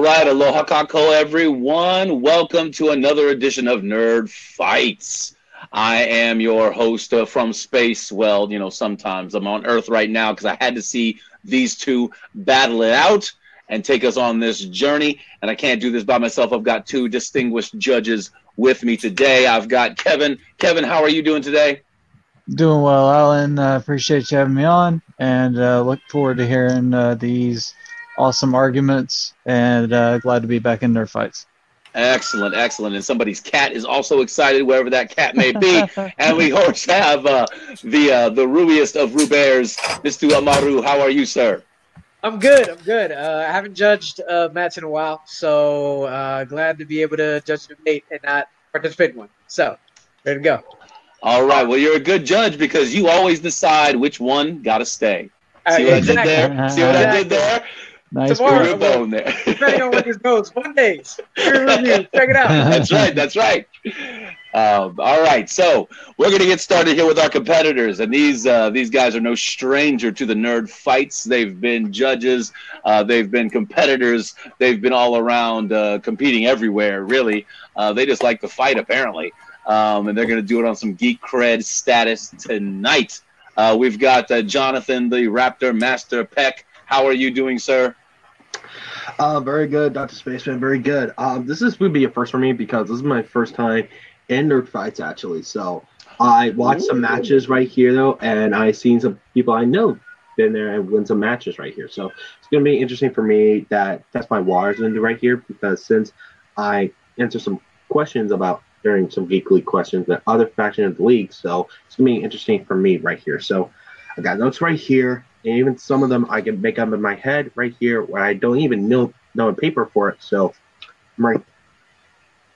right, aloha kako, everyone. Welcome to another edition of Nerd Fights. I am your host from space. Well, sometimes I'm on Earth right now because I had to see these two battle it out and take us on this journey. And I can't do this by myself. I've got two distinguished judges with me today. I've got Kevin. Kevin, how are you doing today? Doing well, Alan. Appreciate you having me on, and look forward to hearing these awesome arguments, and glad to be back in Nerd Fights. Excellent, excellent. And somebody's cat is also excited, wherever that cat may be. And we also have the rubiest of Rubears, Mr. Amaru. How are you, sir? I'm good. I haven't judged match in a while, so glad to be able to judge the debate and not participate in one. So, ready to go. All right. Well, you're a good judge because you always decide which one got to stay. See what I did there? See what I did there? Nice. Tomorrow, bone there. depending on where this goes, Mondays. Review. Check it out. That's right. All right. So we're going to get started here with our competitors. And these guys are no stranger to the Nerd Fights. They've been judges. They've been competitors. They've been all around competing everywhere, really. They just like to fight, apparently. And they're going to do it on some Geek Cred status tonight. We've got Jonathan, the Raptor Master Peck. How are you doing, sir? Very good, Dr. Spaceman. Very good. This would be a first for me because this is my first time in Nerd Fights, actually. So I watched some matches right here, though, and I seen some people I know been there and win some matches right here. So it's going to be interesting for me that test my waters into right here because since I answer some questions about during some Geek League questions that other factions of the league, so it's going to be interesting for me right here. So I got notes right here. And even some of them I can make up in my head right here where I don't even know on paper for it. So I'm right.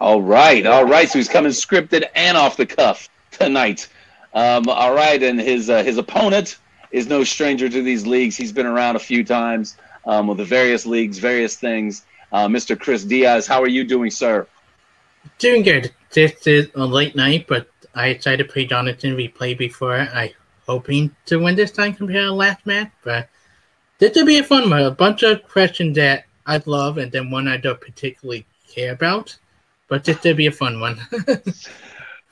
All right. So he's coming scripted and off the cuff tonight. All right. And his opponent is no stranger to these leagues. He's been around a few times with the various leagues, various things. Mr. Chris Diaz, how are you doing, sir? Doing good. This is a late night, but I decided to play Jonathan. We played before. I hoping to win this time compared to the last match, but this will be a fun one. A bunch of questions that I love and then one I don't particularly care about, but this will be a fun one.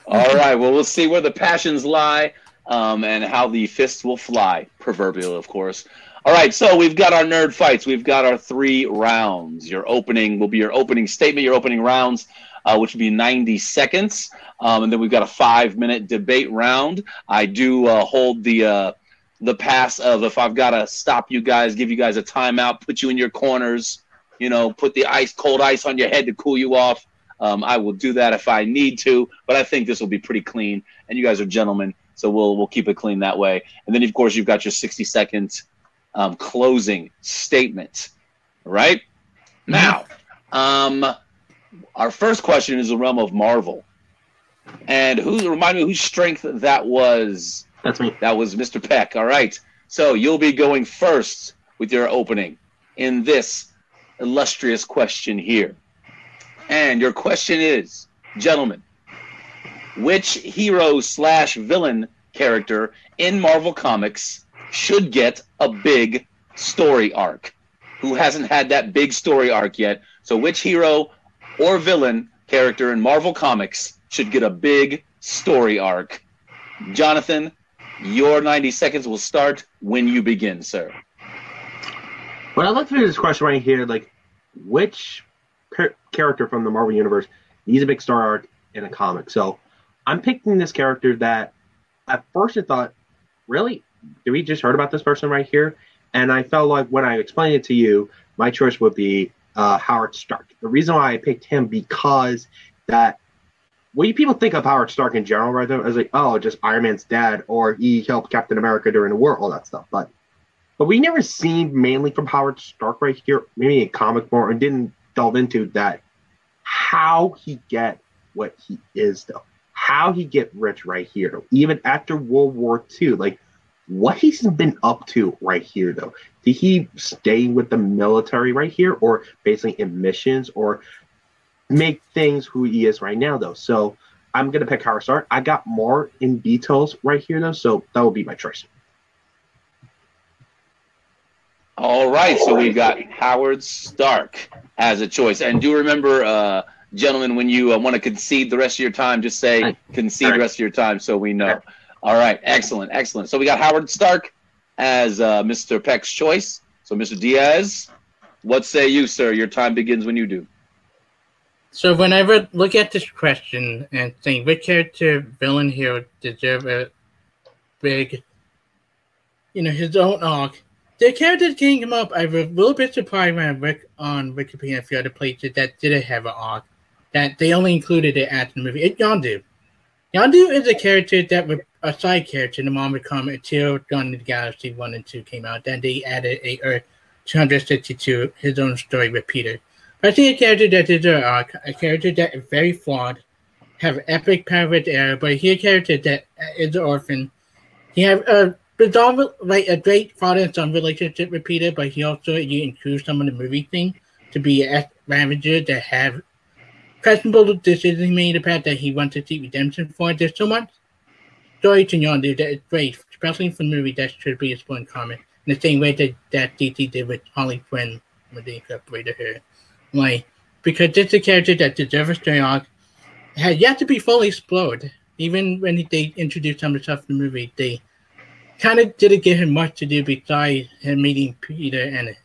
All right. Well, we'll see where the passions lie and how the fists will fly, proverbial, of course. All right. So we've got our Nerd Fights. We've got our 3 rounds. Your opening will be your opening statement, your opening rounds, which will be 90 seconds. And then we've got a 5-minute debate round. I do hold the pass of if I've got to stop you guys, give you guys a timeout, put you in your corners, put the cold ice on your head to cool you off. I will do that if I need to, but I think this will be pretty clean. And you guys are gentlemen, so we'll keep it clean that way. And then, of course, you've got your 60-second closing statement. All right? Now, our first question is the realm of Marvel. And remind me whose strength that was? That's me. That was Mr. Peck. All right. So you'll be going first with your opening in this illustrious question here. And your question is, gentlemen, which hero/villain character in Marvel Comics should get a big story arc? Who hasn't had that big story arc yet? So which hero or villain character in Marvel Comics should get a big story arc? Jonathan, your 90 seconds will start when you begin, sir. Well, I'd like to hear this question right here, like, which character from the Marvel Universe needs a big story arc in a comic? So I'm picking this character that at first I thought, really? Did we just heard about this person right here? And I felt like when I explained it to you, my choice would be Howard Stark. The reason why I picked him because that when people think of Howard Stark in general, right, as like, oh, just Iron Man's dad, or he helped Captain America during the war, all that stuff. But we never seen mainly from Howard Stark right here, maybe in comic form, and didn't delve into that how he get what he is though, how he get rich right here though, even after World War II, like what he's been up to right here though. Did he stay with the military right here, or basically in missions, or make things who he is right now though? So I'm gonna pick Howard Stark. I got more in details right here though, so that will be my choice. All right, so we've got Howard Stark as a choice. And do remember, gentlemen, when you want to concede the rest of your time, just say concede the rest of your time so we know. All right, excellent, excellent. So we got Howard Stark as Mr. Peck's choice. So, Mr. Diaz, what say you, sir? Your time begins when you do. So whenever look at this question and think which character villain here deserve a big, his own arc, the characters came up. I was a little bit surprised when I looked on Wikipedia and a few other places that didn't have an arc, that they only included it after the movie. It's Yondu. Yondu is a character that was a side character in the Marvel comic until Guardians of the Galaxy 1 and 2 came out. Then they added a Earth 262, his own story with Peter. I see a character that is a character that is very flawed, have epic power with air, but he's a character that is an orphan. He has a great father and son relationship with Peter, but he also includes some of the movie thing to be a Ravager that have questionable decisions he made in the past that he wants to seek redemption for. There's so much story to Yondu that is great, especially for the movie that should be explored in comic, in the same way that DC did with Harley Quinn when they incorporated her. Because this is a character that deserves a story arc, had yet to be fully explored. Even when they introduced some of the stuff in the movie, they kind of didn't give him much to do besides him meeting Peter and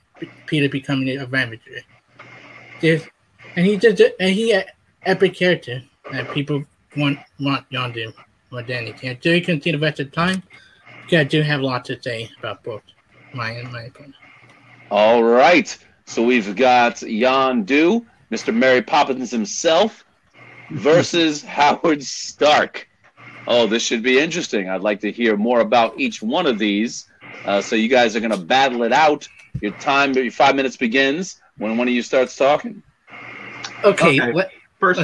Peter becoming a Ravager. He's an epic character that people want Yondu more than anything. So you can see the rest of the time, because I do have a lot to say about both my opinion. All right. So we've got Yondu, Mr. Mary Poppins himself, versus Howard Stark. Oh, this should be interesting. I'd like to hear more about each one of these. So you guys are going to battle it out. Your 5 minutes begins when one of you starts talking. Okay. First.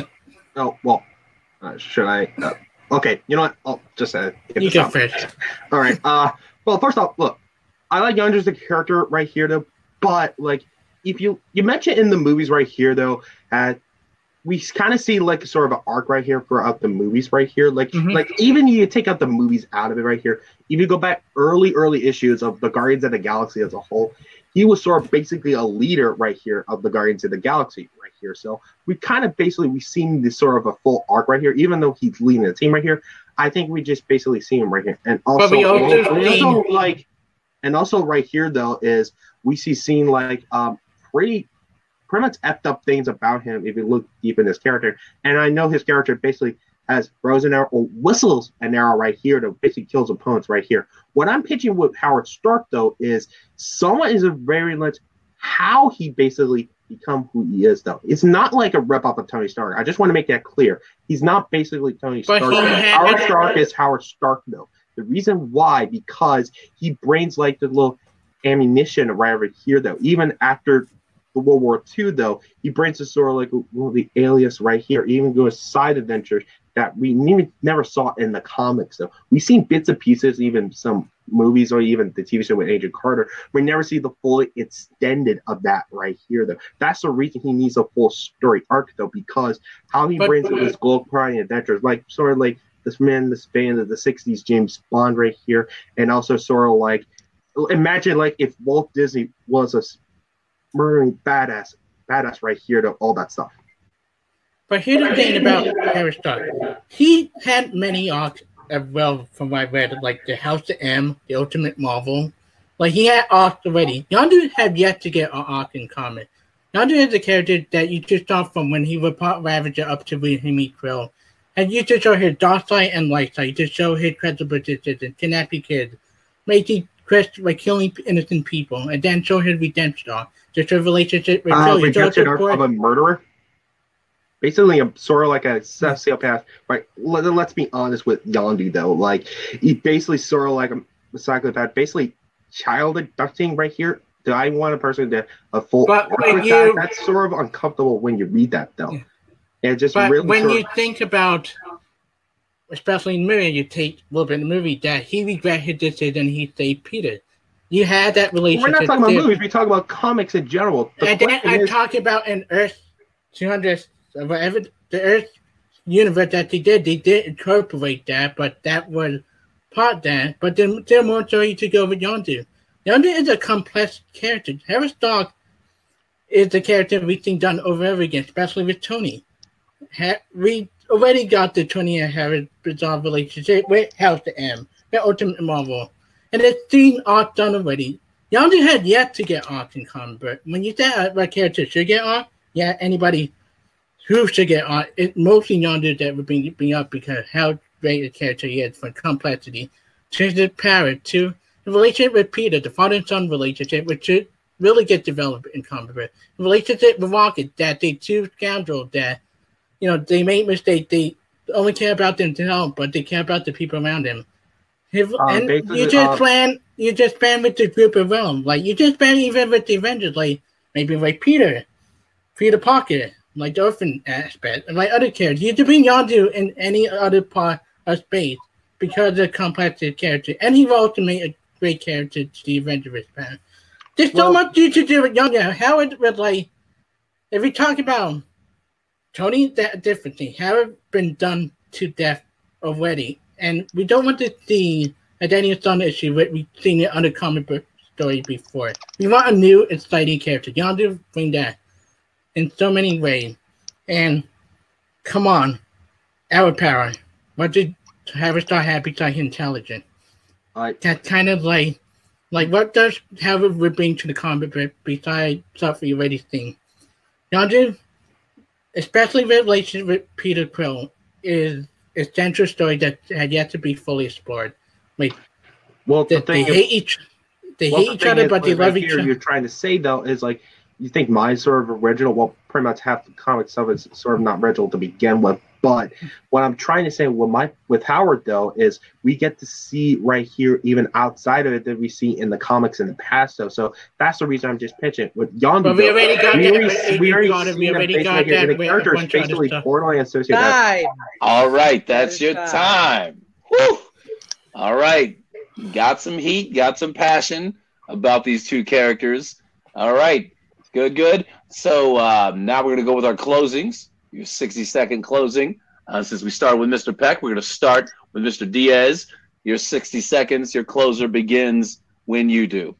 Should I? Okay. You know what? I'll just get you this go out. first. All right. Well, first off, look, I like Yondu as a character right here, though. But if you mentioned in the movies right here, though, we kind of see sort of an arc right here throughout the movies right here. Even you take out the movies out of it right here. If you go back early issues of the Guardians of the Galaxy as a whole, he was sort of basically a leader right here of the Guardians of the Galaxy right here. So we've seen this sort of a full arc right here, even though he's leading the team right here. I think we just basically see him right here. And also, right here though is we seen pretty much effed up things about him if you look deep in his character. And I know his character basically has throws an arrow or whistles an arrow right here to basically kills opponents right here. What I'm pitching with Howard Stark though is someone is a very much how he basically become who he is though. It's not like a rep off of Tony Stark. I just want to make that clear. He's not basically Tony Stark. Howard Stark is Howard Stark though. The reason why, because he brings the little ammunition right over here though. Even after the World War II though, he brings us sort of the alias right here. Even goes side adventures that we never saw in the comics though. We've seen bits and pieces, even some movies or even the TV show with Agent Carter. We never see the fully extended of that right here though. That's the reason he needs a full story arc though, because how he brings up his gold pride adventures, this man, this band of the 60s, James Bond right here, and also sort of imagine if Walt Disney was a murdering badass right here to all that stuff. But here's the thing about Howard Stark. He had many arcs as well, from what I read, like the House of M, the Ultimate Marvel. He had arcs already. Yondu have yet to get an arc in comic. Yondu is a character that you just saw from when he was part Ravager up to when he meet Krill. And you just show his dark side and light side. You just show his credible decisions, kidnapping kids, making quests by killing innocent people, and then show his redemption arc. Just a relationship with Krill. Redemption arc of a murderer? Basically, sort of like a sociopath. Right? Let's be honest with Yondu, though. He basically sort of like a psychopath. Basically, child abducting right here. Do I want a person to a full? But that's sort of uncomfortable when you read that, though. And just really when you think about, especially in the movie, you take a little bit in the movie that he regret his decision. He saved Peter. You had that relationship. We're not talking about movies. We talk about comics in general. And then I talk about an Earth 200, whatever the Earth universe that they did incorporate that, but that was part of that. But then there more story to go with Yondu. Yondu is a complex character. Harry Stark is the character we've seen done over and over again, especially with Tony. We already got the Tony and Harry bizarre relationship with House M, with Ultimate Marvel, and it's seen arc done already. Yondu had yet to get arc in comic book. When you say what character should get arc, yeah, anybody who should get arc, it's mostly Yondu that would bring up because how great a character he is, from complexity to his power to the relationship with Peter, the father and son relationship, which should really get developed in comic book. The relationship with Rocket, that they two scoundrels that, they make mistakes. They only care about themselves, but they care about the people around them. And you just plan with the group of realm. Like, you just plan even with the Avengers, like, maybe like Peter Parker, like the orphan aspect, and like other characters. You have to bring Yondu in any other part of space because of the complexity of character. And he will also make a great character to the Avengers fan. There's so much you to do with Yondu. How it was like, if we talk about Tony, that differently, how it been done to death already. And we don't want to see a Daniel Son issue where we've seen it on a comic book story before. We want a new, exciting character. Yondu bring that in so many ways. And come on, our power. What did Harry Stark have besides intelligent? That's kind of like what does Harry would bring to the comic book besides stuff we already seen? Yondu, especially the relationship with Peter Quill, is a central story that had yet to be fully explored. Like, they hate each other, but they love each other. You're trying to say though is like, you think my sort of original, well, pretty much half the comic stuff is sort of not original to begin with. But what I'm trying to say with Howard though is we get to see right here even outside of it that we see in the comics in the past though. So that's the reason I'm just pitching with Yondu. But we already got that. We already got that. The character is basically borderline associated. All right, that's your time. Woo! All right, got some heat, got some passion about these two characters. All right, good. So now we're gonna go with our closings. Your 60-second closing. Since we started with Mr. Peck, we're going to start with Mr. Diaz. Your 60 seconds, your closer begins when you do.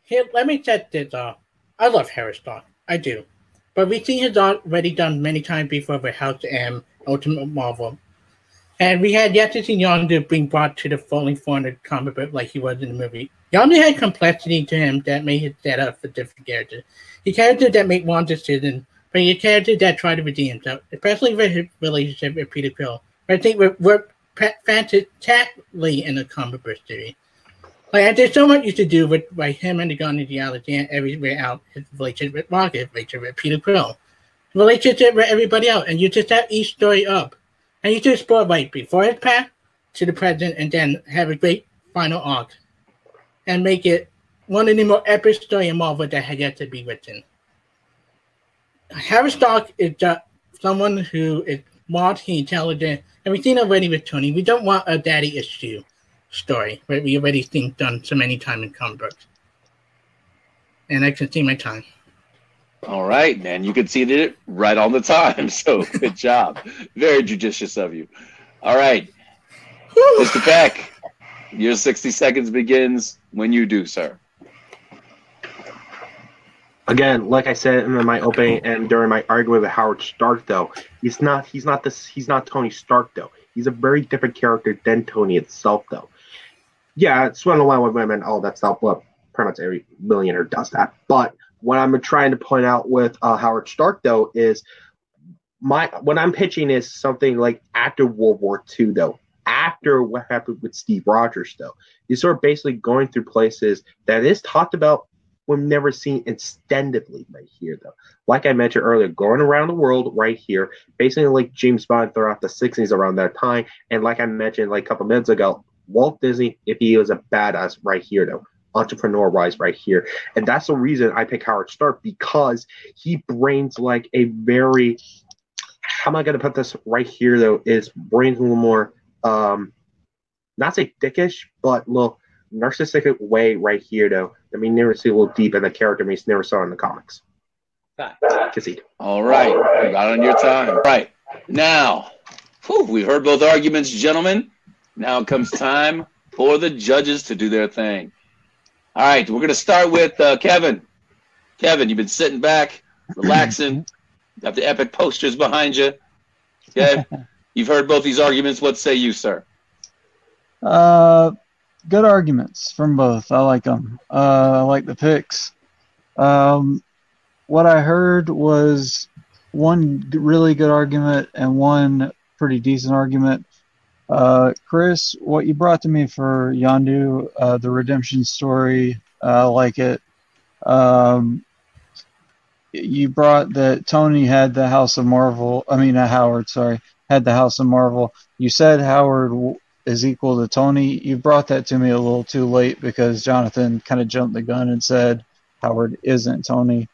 Here, let me set this off. I love Harry Stark. I do. But we've seen his already done many times before with House M, Ultimate Marvel. And we had yet to see Yondu being brought to the fully formed comic book like he was in the movie. Yondu had complexity to him that made his setup for different characters. He characters that make one decision, but a character that tried to redeem himself, especially with his relationship with Peter Quill. I think we're fantastically in the comic book series. Like, there's so much you to do with him and the Guardians of the Galaxy and everywhere else. His relationship with Rocket, his relationship with Peter Quill, his relationship with everybody else, and you just have each story up, and you just explore right before his path to the present, and then have a great final arc, and make it one of the more epic stories in Marvel that had yet to be written. Harry Stark is just someone who is smart, intelligent, and we've seen already with Tony. We don't want a daddy issue story where we already seen done so many times in comic books. And I can see my time. All right, man. You can see it right on the time. So good job. Very judicious of you. All right. Mr. Peck, your 60 seconds begins when you do, sir. Again, like I said in my opening and during my argument with Howard Stark, though, he's not Tony Stark, though. He's a very different character than Tony itself, though. Yeah, swimming along with women, all that stuff. Well, pretty much every millionaire does that. But what I'm trying to point out with Howard Stark, though, is what I'm pitching is something like after World War II, though. After what happened with Steve Rogers, though. He's sort of basically going through places that is talked about we've never seen extendedly right here, though. Like I mentioned earlier, going around the world right here, basically like James Bond throughout the 60s around that time. And like I mentioned like a couple minutes ago, Walt Disney, if he was a badass right here, though, entrepreneur-wise right here. And that's the reason I pick Howard Stark, because he brings like a very, how am I going to put this right here, though, is brings a little more, not say dickish, but a little narcissistic way right here, though, that we never see a little deep in the character we never saw in the comics. Concede. All right. Got on your time. All right. Now, we heard both arguments, gentlemen. Now it comes time for the judges to do their thing. All right, we're going to start with Kevin. Kevin, you've been sitting back, relaxing, got the epic posters behind you. Okay, you've heard both these arguments. What say you, sir? Good arguments from both. I like them. I like the picks. What I heard was one really good argument and one pretty decent argument. Chris, what you brought to me for Yondu, the redemption story, I like it. You brought that Tony had the House of Marvel. I mean, Howard, sorry, had the House of Marvel. You said Howard is equal to Tony. You brought that to me a little too late because Jonathan kind of jumped the gun and said Howard isn't Tony.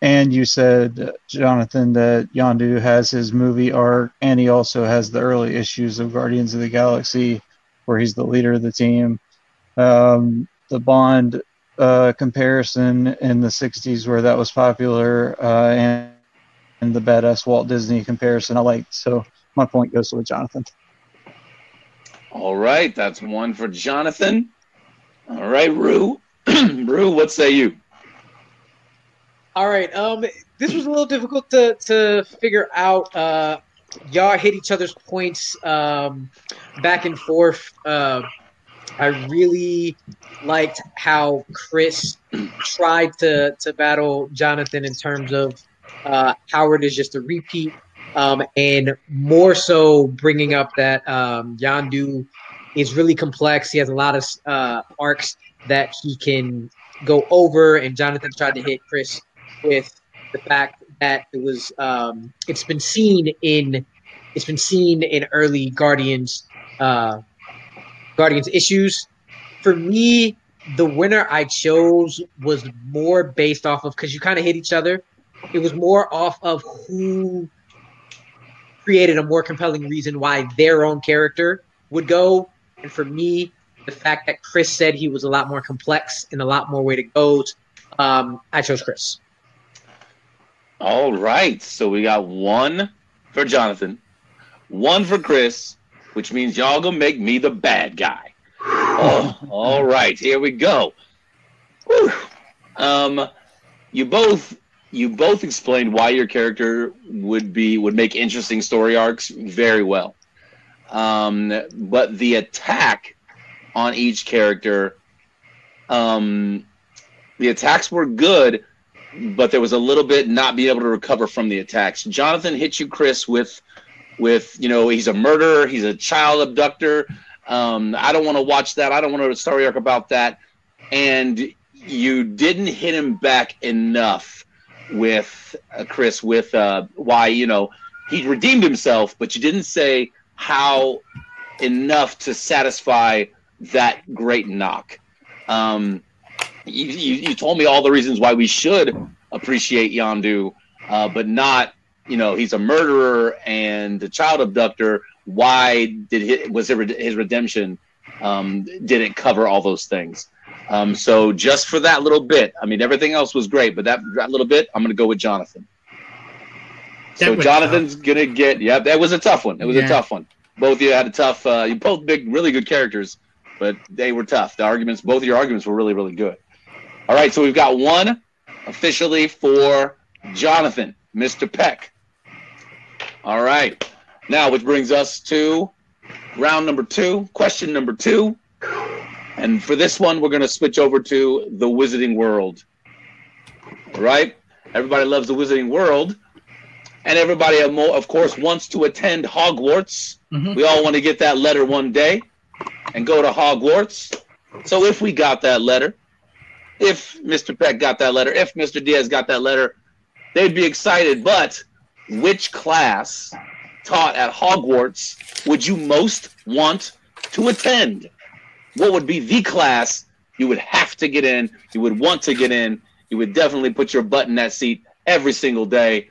And you said, Jonathan, that Yondu has his movie arc, and he also has the early issues of Guardians of the Galaxy, where he's the leader of the team. The Bond comparison in the 60s, where that was popular, and the badass Walt Disney comparison I liked. So my point goes with Jonathan. All right, that's one for Jonathan. All right, Rue. Rue, what say you? All right. This was a little difficult to figure out. Y'all hit each other's points back and forth. I really liked how Chris tried to battle Jonathan in terms of Howard is just a repeat, and more so bringing up that Yondu is really complex. He has a lot of arcs that he can go over, and Jonathan tried to hit Chris with the fact that it was it's been seen in early Guardians issues. For me, the winner I chose was more based off of, because you kind of hit each other, it was more off of who created a more compelling reason why their own character would go. And for me, the fact that Chris said he was a lot more complex and a lot more way to go, I chose Chris. All right, so we got one for Jonathan, one for Chris, which means y'all gonna make me the bad guy. Oh, all right, here we go. Whew. You both explained why your character would make interesting story arcs very well. But the attack on each character, the attacks were good, but there was a little bit not being able to recover from the attacks. Jonathan hit you, Chris, with he's a murderer, he's a child abductor. I don't want to watch that. I don't want a story arc about that. And you didn't hit him back enough with Chris with why he redeemed himself, but you didn't say how enough to satisfy that great knock. You told me all the reasons why we should appreciate Yondu, but not, he's a murderer and a child abductor. Why was his redemption didn't cover all those things? So just for that little bit, I mean, everything else was great, but that little bit, I'm going to go with Jonathan. So Jonathan's going to get, that was a tough one. It was a tough one. Both of you had a tough, you both big, really good characters, but they were tough. Both of your arguments were really, really good. All right, so we've got one officially for Jonathan, Mr. Peck. All right. Now, which brings us to round number 2, question number 2. And for this one, we're going to switch over to the Wizarding World. All right? Everybody loves the Wizarding World. And everybody, of course, wants to attend Hogwarts. Mm-hmm. We all want to get that letter one day and go to Hogwarts. So if we got that letter, if Mr. Peck got that letter, if Mr. Diaz got that letter, they'd be excited. But which class taught at Hogwarts would you most want to attend? What would be the class you would have to get in, you would want to get in, you would definitely put your butt in that seat every single day?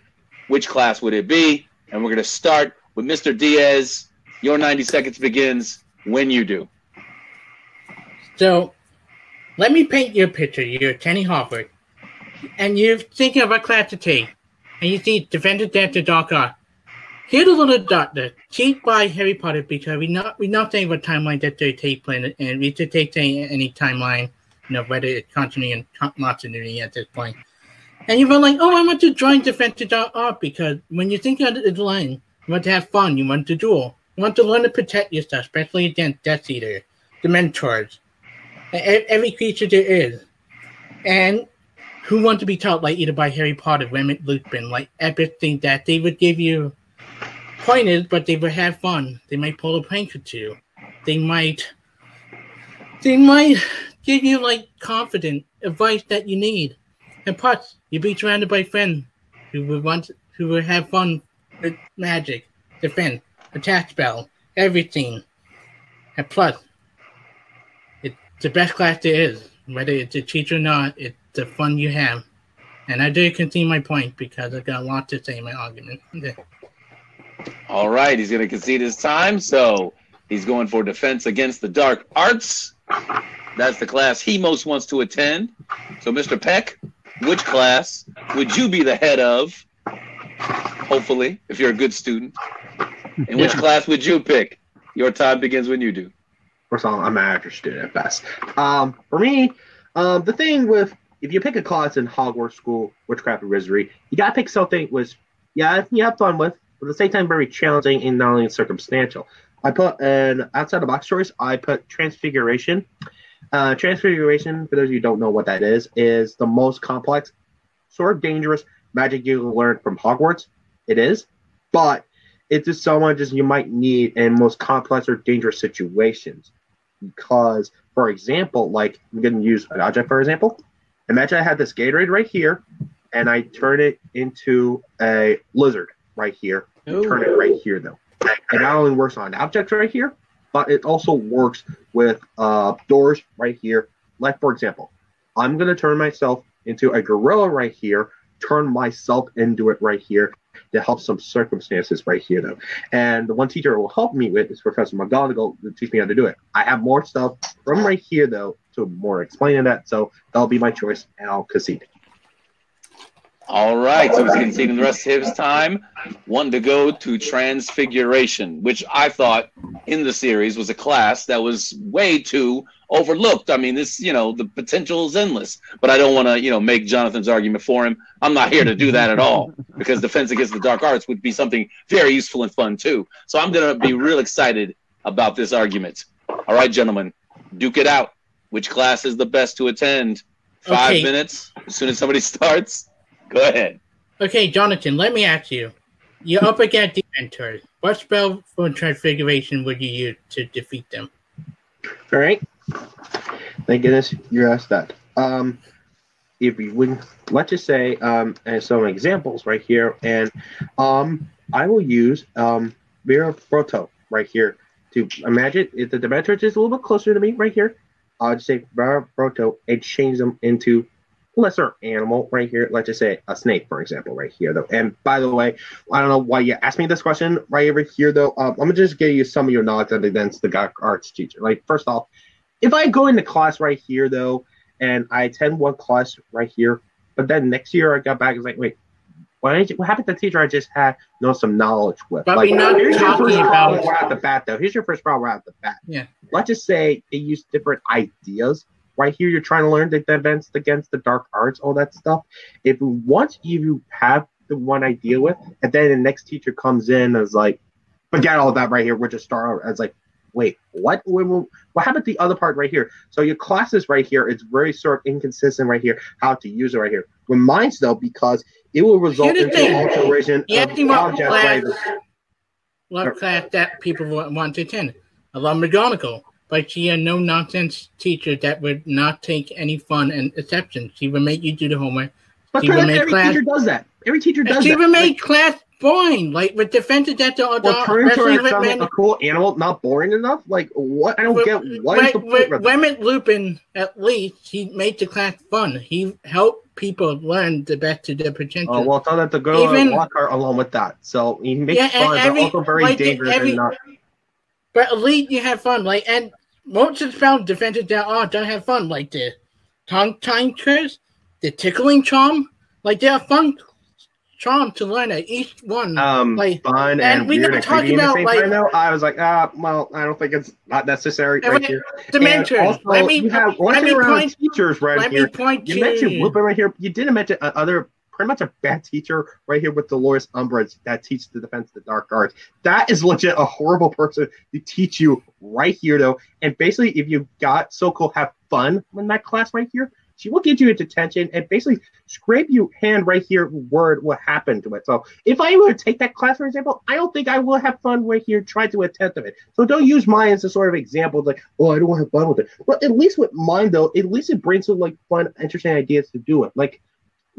Which class would it be? And we're going to start with Mr. Diaz. Your 90 seconds begins when you do. So, let me paint you a picture. You're attending Harvard, and you're thinking of a class to take, and you see Defender Death to Dark Art. Here's a little doctor. Cheat by Harry Potter because we're not saying what timeline that they take place, and we should take any timeline, whether it's continuity and continuity at this point. And you were like, oh, I want to join Defensive Art because when you think of the line, you want to have fun, you want to duel, you want to learn to protect yourself, especially against Death Eater, the Mentors, every creature there is. And who want to be taught like either by Harry Potter, Remit Lupin, like epic things that they would give you pointers, but they would have fun. They might pull a prank or two. They might give you like confident advice that you need. And plus, you'll be surrounded by friends who would have fun with magic, defense, attack spell, everything. And plus, it's the best class there is. Whether it's a teacher or not, it's the fun you have. And I do concede my point because I've got a lot to say in my argument. All right, he's going to concede his time, so he's going for Defense Against the Dark Arts. That's the class he most wants to attend. So, Mr. Peck, which class would you be the head of, hopefully, if you're a good student? And which class would you pick? Your time begins when you do. First of all, I'm an actor student at best. For me, the thing with, if you pick a class in Hogwarts School, Witchcraft and Wizardry, you got to pick something which, you have fun with, but at the same time very challenging and not only circumstantial. I put an outside the box choice. I put Transfiguration. Transfiguration, for those of you who don't know what that is the most complex, sort of dangerous magic you can learn from Hogwarts. It is, but it's just someone you might need in most complex or dangerous situations. Because, for example, like I'm going to use an object for example. Imagine I had this Gatorade right here, and I turn it into a lizard right here. Turn it right here, though. It not only works on objects right here, but it also works with doors right here. Like, for example, I'm going to turn myself into a gorilla right here, turn myself into it right here to help some circumstances right here, though. And the one teacher who will help me with is Professor McGonagall to teach me how to do it. I have more stuff from right here, though, to more explaining that, so that'll be my choice, and I'll concede. All right, so he's conceding the rest of his time. One to go to Transfiguration, which I thought in the series was a class that was way too overlooked. I mean, this, the potential is endless, but I don't want to, make Jonathan's argument for him. I'm not here to do that at all because Defense Against the Dark Arts would be something very useful and fun too. So I'm going to be real excited about this argument. All right, gentlemen, duke it out. Which class is the best to attend? 5 minutes as soon as somebody starts. Go ahead. Okay, Jonathan, let me ask you. You're up against the Mentors. What spell for Transfiguration would you use to defeat them? All right. Thank goodness you asked that. If we would, let's just say, and some examples right here, and I will use Mira Proto right here to imagine if the Dementors is a little bit closer to me right here. I'll just say Mira Proto and change them into lesser animal right here. Let's just say a snake, for example, right here, though. And by the way, I don't know why you asked me this question right over here, though. I'm gonna just give you some of your knowledge against the Dark Arts teacher. Like, first off, if I go into class right here, though, and I attend one class right here, but then next year I got back, it's like, wait, what happened to the teacher I just had some knowledge with? But like, here's your first problem right off the bat, though. Here's your first problem right off the bat. Yeah. Let's just say they use different ideas. Right here, you're trying to learn the Defense Against the Dark Arts, all that stuff. If once you have the one idea with, and then the next teacher comes in and is like, forget all that right here, we'll just start over. It's like, wait, what? What happened to the other part right here? So your classes right here, it's very sort of inconsistent right here, how to use it right here. With mine's, though, because it will result in the alteration of objects right here. What class that people want to attend? I love McGonagall. But she a no-nonsense teacher that would not take any fun and exceptions. She would make you do the homework. But every teacher does that. Every teacher does that. She would make class boring. Like, with Defense Against the Dark Arts. Well, a cool animal not boring enough? Like, what? I don't get what is the point of that? Remit Lupin, at least, he made the class fun. He helped people learn the best of their potential. Oh, well, tell that the girl Lockhart along with that. So he makes fun, but also very dangerous and not... But at least you have fun, like, and most of the spells Defense Against the Dark Arts don't have fun, like the tongue time curse, the tickling charm, like they are fun charm to learn that each one. Fun and we weird never and talked creepy at the about same time, though. I was like, well, I don't think it's not necessary right here. Dementor. And also, you have one thing around teachers right here. You mentioned Lupin right here. You didn't mention other, pretty much a bad teacher right here with Dolores Umbridge that teaches the defense of the dark arts. That is legit a horrible person to teach you right here, though. And basically, if you got so-called have fun in that class right here, she will get you into detention and basically scrape you hand right here word what happened to it. So if I were to take that class, for example, I don't think I will have fun right here trying to attempt of it. So don't use mine as a sort of example like, oh, I don't want to have fun with it. But at least with mine, though, at least it brings some like fun, interesting ideas to do it. Like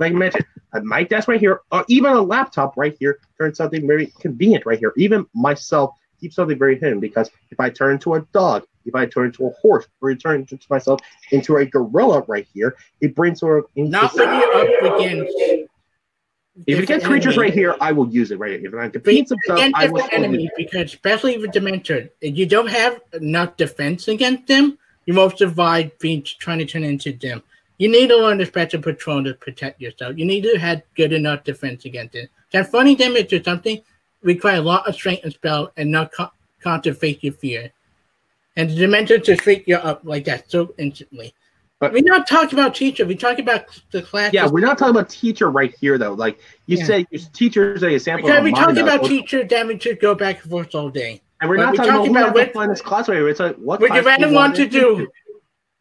I mentioned, my desk right here, or even a laptop right here, turns something very convenient right here. Even myself keeps something very hidden because if I turn into a dog, if I turn into a horse, or turn into myself into a gorilla right here, it brings sort of... Not when you're up against... If it gets creatures right here, I will use it right here. If I defeat some stuff, I will enemy use it. Because especially with Dementor, if you don't have enough defense against them, you won't survive trying to turn into them. You need to learn the special patrol to protect yourself. You need to have good enough defense against it. That funny damage or something require a lot of strength and spell and not to face your fear. And the Dementor to shake you up like that so instantly. But we're not talking about teacher. We're talking about the class. Yeah, we're not talking about teacher right here, though. Like you say, teachers are a sample. Because we're talking about teacher, then we should go back and forth all day. And we're not talking about what this class right here. It's like what would you rather want to do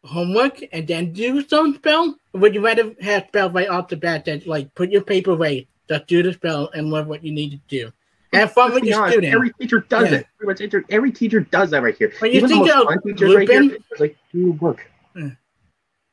homework and then do some spell? Or would you rather have spell right off the bat that like put your paper away, just do the spell and learn what you need to do? Have fun with your student. Every teacher does it. Pretty much every teacher does that right here. When you think of teachers right here, it's like do work.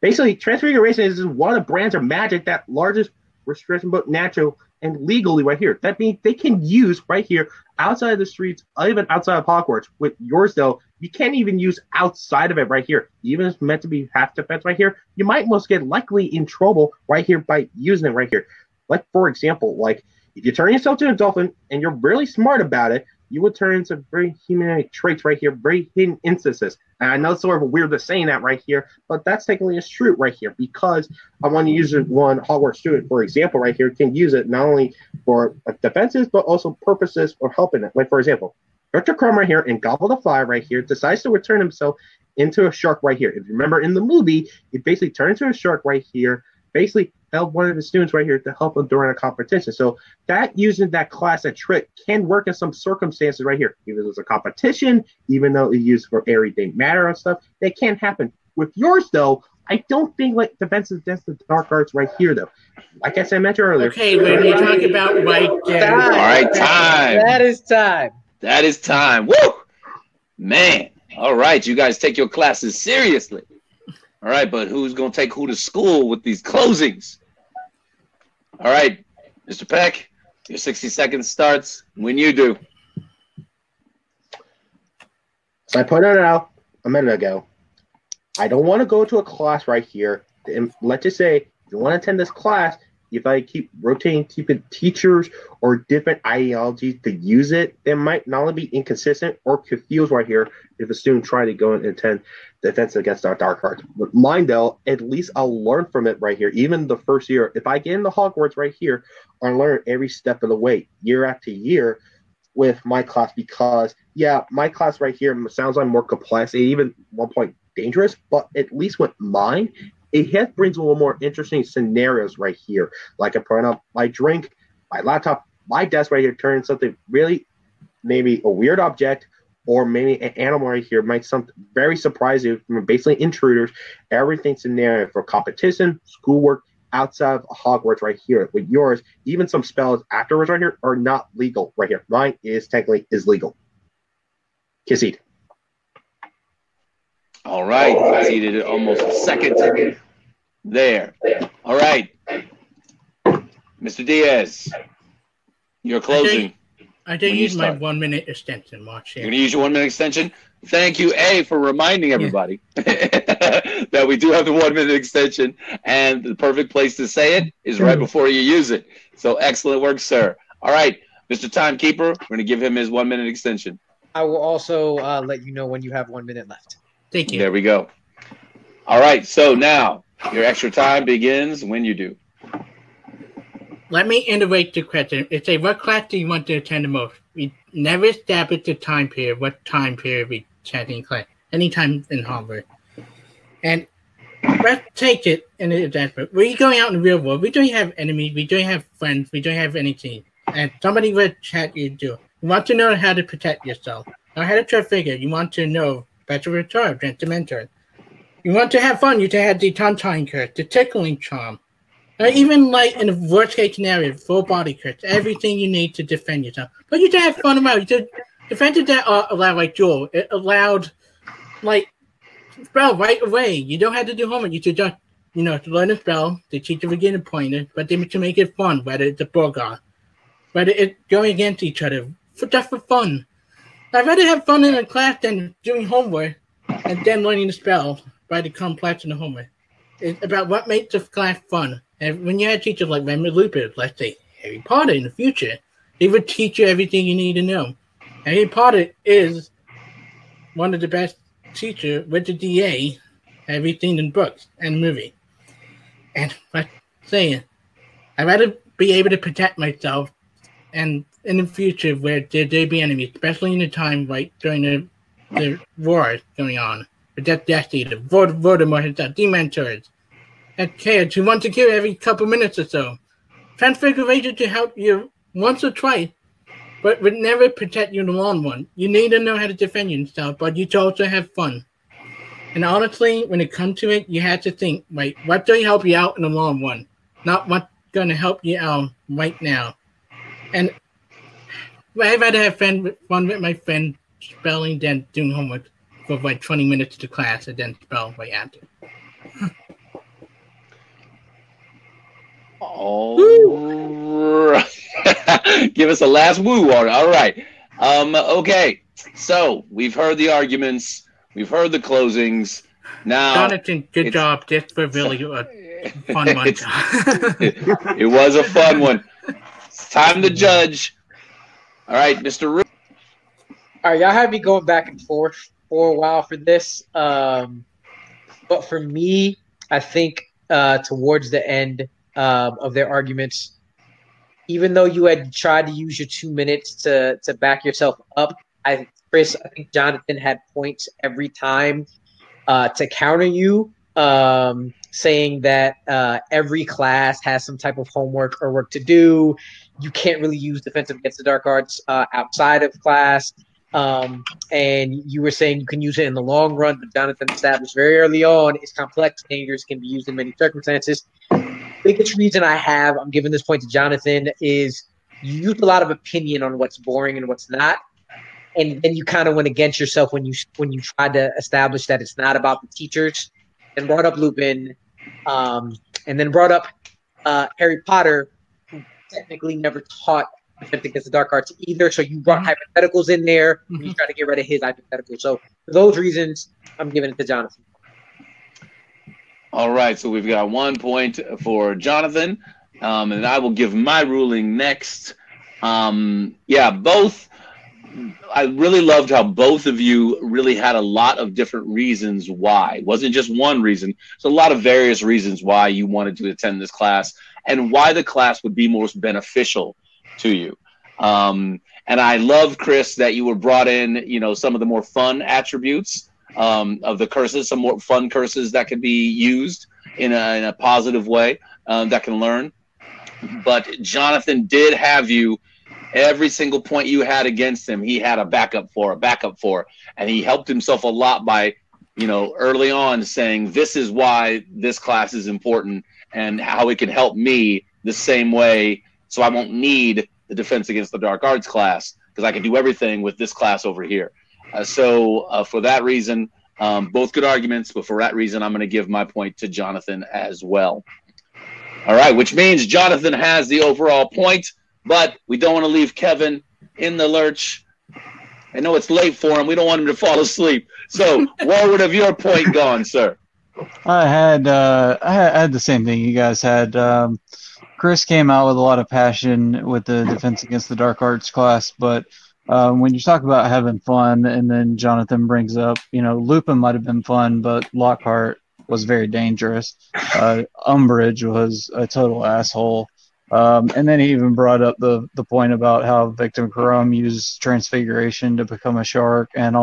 Basically, Transfiguration is one of the brands of magic that largest restriction both natural and legally right here. That means they can use right here outside of the streets, even outside of Hogwarts. With yours, though, you can't even use outside of it right here. Even if it's meant to be half defense right here, you might most get likely in trouble right here by using it right here. Like, for example, like if you turn yourself to a dolphin and you're really smart about it, you would turn into very humanity traits right here, very hidden instances. And I know it's sort of weird to saying that right here, but that's technically a true right here because I want to use it. One Hogwarts student, for example, right here can use it not only for defenses, but also purposes for helping it. Like, for example, Dr. Crumb right here in Goblet of Fire right here decides to return himself into a shark right here. If you remember in the movie, he basically turns into a shark right here, basically help one of the students right here to help him during a competition. So that using that class and trick can work in some circumstances right here. Even though it's a competition, even though it's used for everyday matter and stuff, that can happen. With yours, though, I don't think like defenses against the dark arts right here, though. Like I said, mentioned earlier. Okay, when we talk about right there. All right, time. That is time. That is time. Woo! Man. All right, you guys take your classes seriously. All right, but who's going to take who to school with these closings? All right, Mr. Peck, your 60 seconds starts when you do. So I put it out a minute ago. I don't want to go to a class right here. And let's just say, if you want to attend this class, if I keep rotating teachers or different ideologies to use it, it might not only be inconsistent or confused right here if a student try to go and attend defense against our dark arts. With mine, though, at least I'll learn from it right here. Even the first year, if I get into Hogwarts right here, I'll learn every step of the way, year after year, with my class because, yeah, my class right here sounds like more complex and even at one point dangerous, but at least with mine, it brings a little more interesting scenarios right here. Like I put up my drink, my laptop, my desk right here turns something really maybe a weird object or maybe an animal right here might something very surprising from basically intruders, everything scenario for competition, schoolwork, outside of Hogwarts right here. With yours, even some spells afterwards right here are not legal right here. Mine is technically legal. Concede. All right, conceded almost a second there. All right, Mr. Diaz, your closing. I did use my 1 minute extension, Mark. You're going to use your 1 minute extension? Thank you, A, for reminding everybody that we do have the 1 minute extension, and the perfect place to say it is right before you use it. So excellent work, sir. All right, Mr. Timekeeper, we're going to give him his 1 minute extension. I will also let you know when you have 1 minute left. Thank you. There we go. All right, so now your extra time begins when you do. let me iterate the question. It's a what class do you want to attend the most? We never established the time period, what time period we attend in class. Anytime in Harvard. And let's take it in the assessment. We're going out in the real world. We don't have enemies. We don't have friends. We don't have anything. And somebody will chat you do. You want to know how to protect yourself. Not how to try to figure. You want to know better return against the mentor. You want to have fun. You can have the Tontine curse, the tickling charm. Or even like in the worst case scenario, full body curse. Everything you need to defend yourself. But you can have fun about it. The defenses that allowed like Jewel, it allowed like spell right away. You don't have to do homework. You should just, to learn a spell. The teacher will get a pointer, but they to make it fun, whether it's a Borgar, whether it's going against each other, just for fun. I'd rather have fun in a class than doing homework and then learning the spell by the complex in the homework. It's about what makes the class fun. And when you have teachers like Raymond Lupin, let's say Harry Potter in the future, they would teach you everything you need to know. Harry Potter is one of the best teachers with the DA, everything in books and movie. And like saying, I'd rather be able to protect myself and in the future where there be enemies, especially in the time right during the war going on. The Death Eater, Voldemort himself, Dementors, and kids who want to kill every couple minutes or so. Transfiguration to help you once or twice, but would never protect you in the long run. You need to know how to defend yourself, but you also have fun. And honestly, when it comes to it, you have to think, like, what will help you out in the long run? Not what's going to help you out right now. And I'd rather have fun with my friend spelling than doing homework for like 20 minutes to class and then spell right after. All right. Give us a last woo on it. All right. Okay. So we've heard the arguments. We've heard the closings. Now, Jonathan, good job. This was really a fun one. It was a fun one. It's time to judge. All right, Mr. Root. All right, y'all had me going back and forth for a while for this. But for me, I think towards the end of their arguments, even though you had tried to use your 2 minutes to back yourself up, I think Jonathan had points every time to counter you, saying that every class has some type of homework or work to do. You can't really use defensive against the dark arts outside of class. And you were saying you can use it in the long run, but Jonathan established very early on it's complex, dangerous, can be used in many circumstances. Biggest reason I'm giving this point to Jonathan is you used a lot of opinion on what's boring and what's not. And then you kind of went against yourself when you tried to establish that it's not about the teachers, and brought up Lupin, and then brought up Harry Potter, who technically never taught defense against the dark arts either. So you brought hypotheticals in there, and you tried to get rid of his hypotheticals. So for those reasons, I'm giving it to Jonathan. All right, so we've got 1 point for Jonathan, and I will give my ruling next. Both. I really loved how both of you really had a lot of different reasons why. It wasn't just one reason. So a lot of various reasons why you wanted to attend this class and why the class would be most beneficial to you. And I love, Chris, that you were brought in, some of the more fun attributes of the curses, some more fun curses that could be used in a positive way that can learn. But Jonathan did have you. Every single point you had against him, he had a backup for, and he helped himself a lot by, early on saying, this is why this class is important and how it can help me the same way so I won't need the Defense Against the Dark Arts class because I can do everything with this class over here. So for that reason, both good arguments, but for that reason, I'm going to give my point to Jonathan as well. All right, which means Jonathan has the overall point. But we don't want to leave Kevin in the lurch. I know it's late for him. We don't want him to fall asleep. So, where would have your point gone, sir? I had the same thing you guys had. Chris came out with a lot of passion with the Defense Against the Dark Arts class, but when you talk about having fun, and then Jonathan brings up, Lupin might have been fun, but Lockhart was very dangerous. Umbridge was a total asshole. And then he even brought up the point about how Victim Karam used transfiguration to become a shark, and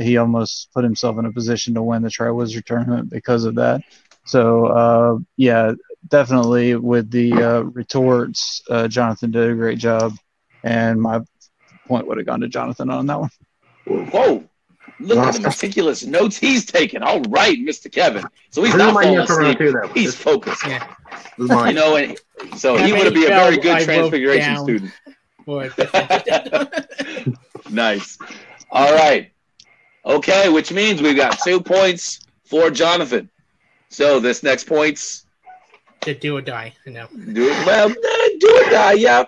he almost put himself in a position to win the Triwizard Tournament because of that. So yeah, definitely with the retorts, Jonathan did a great job, and my point would have gone to Jonathan on that one. Whoa. Look at the meticulous notes he's taking. All right, Mr. Kevin. So he's not falling asleep. He's focused. Yeah. You know, and so he would be a very good transfiguration student. Nice. All right. Okay, which means we've got 2 points for Jonathan. So this next point's to do or die. No. Do or die. Yeah.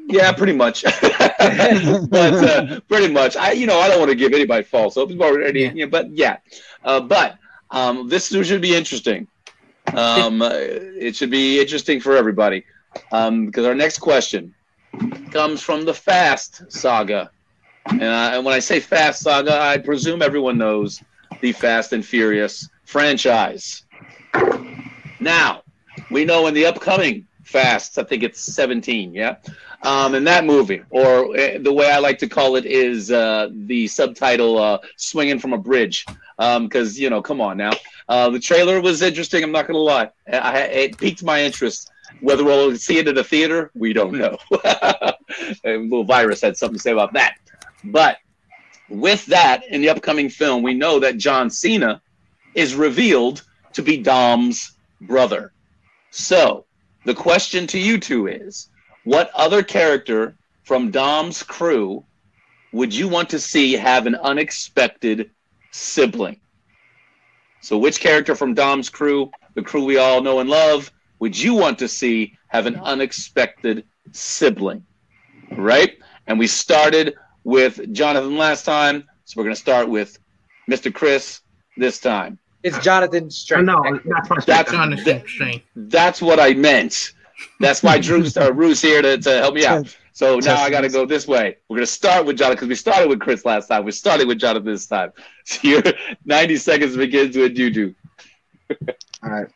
Yeah, pretty much. But pretty much, I don't want to give anybody false hope. But yeah, this should be interesting. It should be interesting for everybody, because our next question comes from the Fast Saga, and when I say Fast Saga, I presume everyone knows the Fast and Furious franchise. Now, we know in the upcoming Fast, I think it's 17, yeah. In that movie, or the way I like to call it is the subtitle "Swinging from a Bridge," because come on now. The trailer was interesting. I'm not gonna lie, it piqued my interest. Whether we'll see it in a theater, we don't know. A little virus had something to say about that. But with that, in the upcoming film, we know that John Cena is revealed to be Dom's brother. So the question to you two is, what other character from Dom's crew would you want to see have an unexpected sibling? So which character from Dom's crew, the crew we all know and love, would you want to see have an unexpected sibling? Right? And we started with Jonathan last time, so we're going to start with Mr. Chris this time. It's Jonathan Strain. No, that's my Jonathan Strain. That's what I meant. That's why Rue's here to help me out. So now I got to go this way. We're going to start with Jonathan because we started with Chris last time. We started with Jonathan this time. So your 90 seconds begins with you do. All right.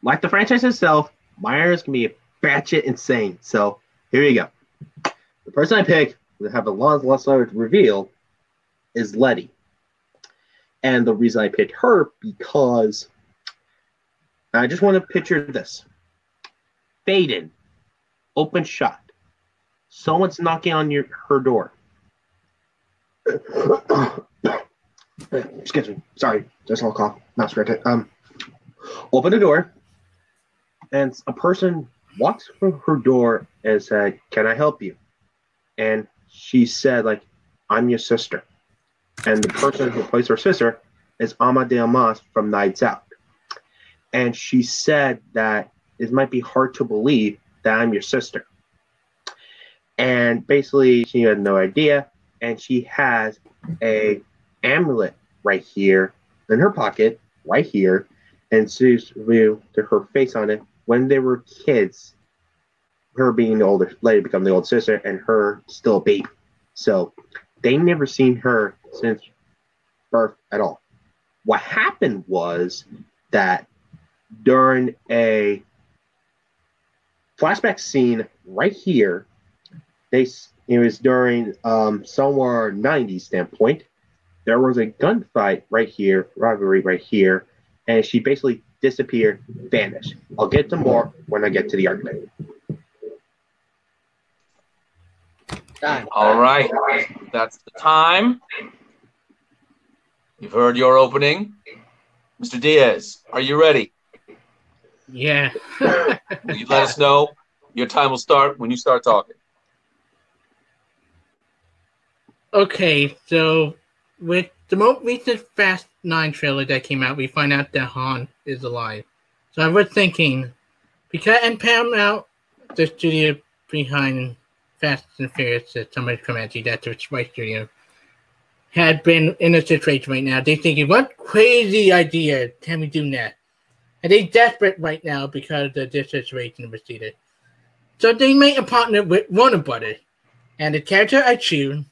Like the franchise itself, Myers can be batshit insane. So here you go. The person I picked to have a less reveal is Letty. And the reason I picked her because I just want to picture this. Faden, open shot. Someone's knocking on her door. Excuse me. Sorry, just a little cough. Not scripted. Open the door, and a person walks through her door and said, "Can I help you?" And she said, "Like, I'm your sister." And the person who plays her sister is Ama de Armas from Knives Out. And she said that it might be hard to believe that I'm your sister. And basically, she had no idea. And she has a amulet right here in her pocket, right here. And she's revealed to her face on it when they were kids. Her being the older, later become the older sister, and her still a baby. So they never seen her since birth at all. What happened was that during a flashback scene right here, it was during somewhere 90s standpoint, there was a gunfight right here, rivalry right here, and she basically disappeared, vanished. I'll get to more when I get to the argument. All right, that's the time. You've heard your opening. Mr. Diaz, are you ready? Yeah. Will you let us know? Your time will start when you start talking. Okay, so with the most recent Fast 9 trailer that came out, we find out that Han is alive. So I was thinking, because and Paramount, the studio behind Fast and Furious, somebody come at you, that's the right studio, had been in a situation right now. They're thinking, what crazy idea can we do next? And they're desperate right now because of this situation with Cedar. So they made a partner with Warner Brothers. And the character I choose,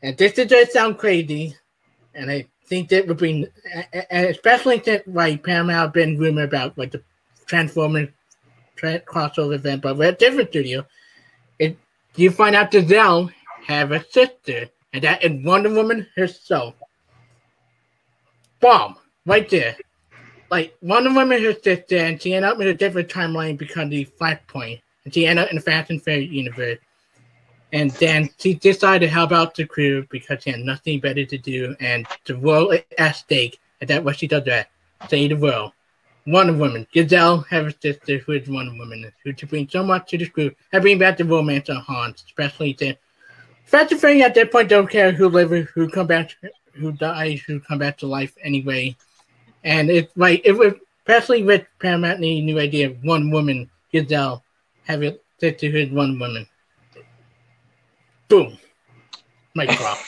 and this does sound crazy, and I think that would be, and especially since Paramount been rumored about the Transformers crossover event, but we're a different studio. You find out Giselle have a sister, and that is Wonder Woman herself. Bomb, right there. Like, Wonder Woman her sister, and she ended up in a different timeline because of the Flashpoint. And she ended up in the Fast and Furious universe. And then she decided to help out the crew because she had nothing better to do, and the world is at stake, and that's what she does that. Save the world. Wonder Woman. Giselle have a sister who is Wonder Woman, who to bring so much to the crew, and bring back the romance on Hans, especially the Fast and Furious at that point don't care who lives, who come back, who dies, who come back to life anyway. And it's like, it was, especially with Paramount the new idea of one woman, Giselle, have a sister who is Wonder Woman. Boom. Mic drop.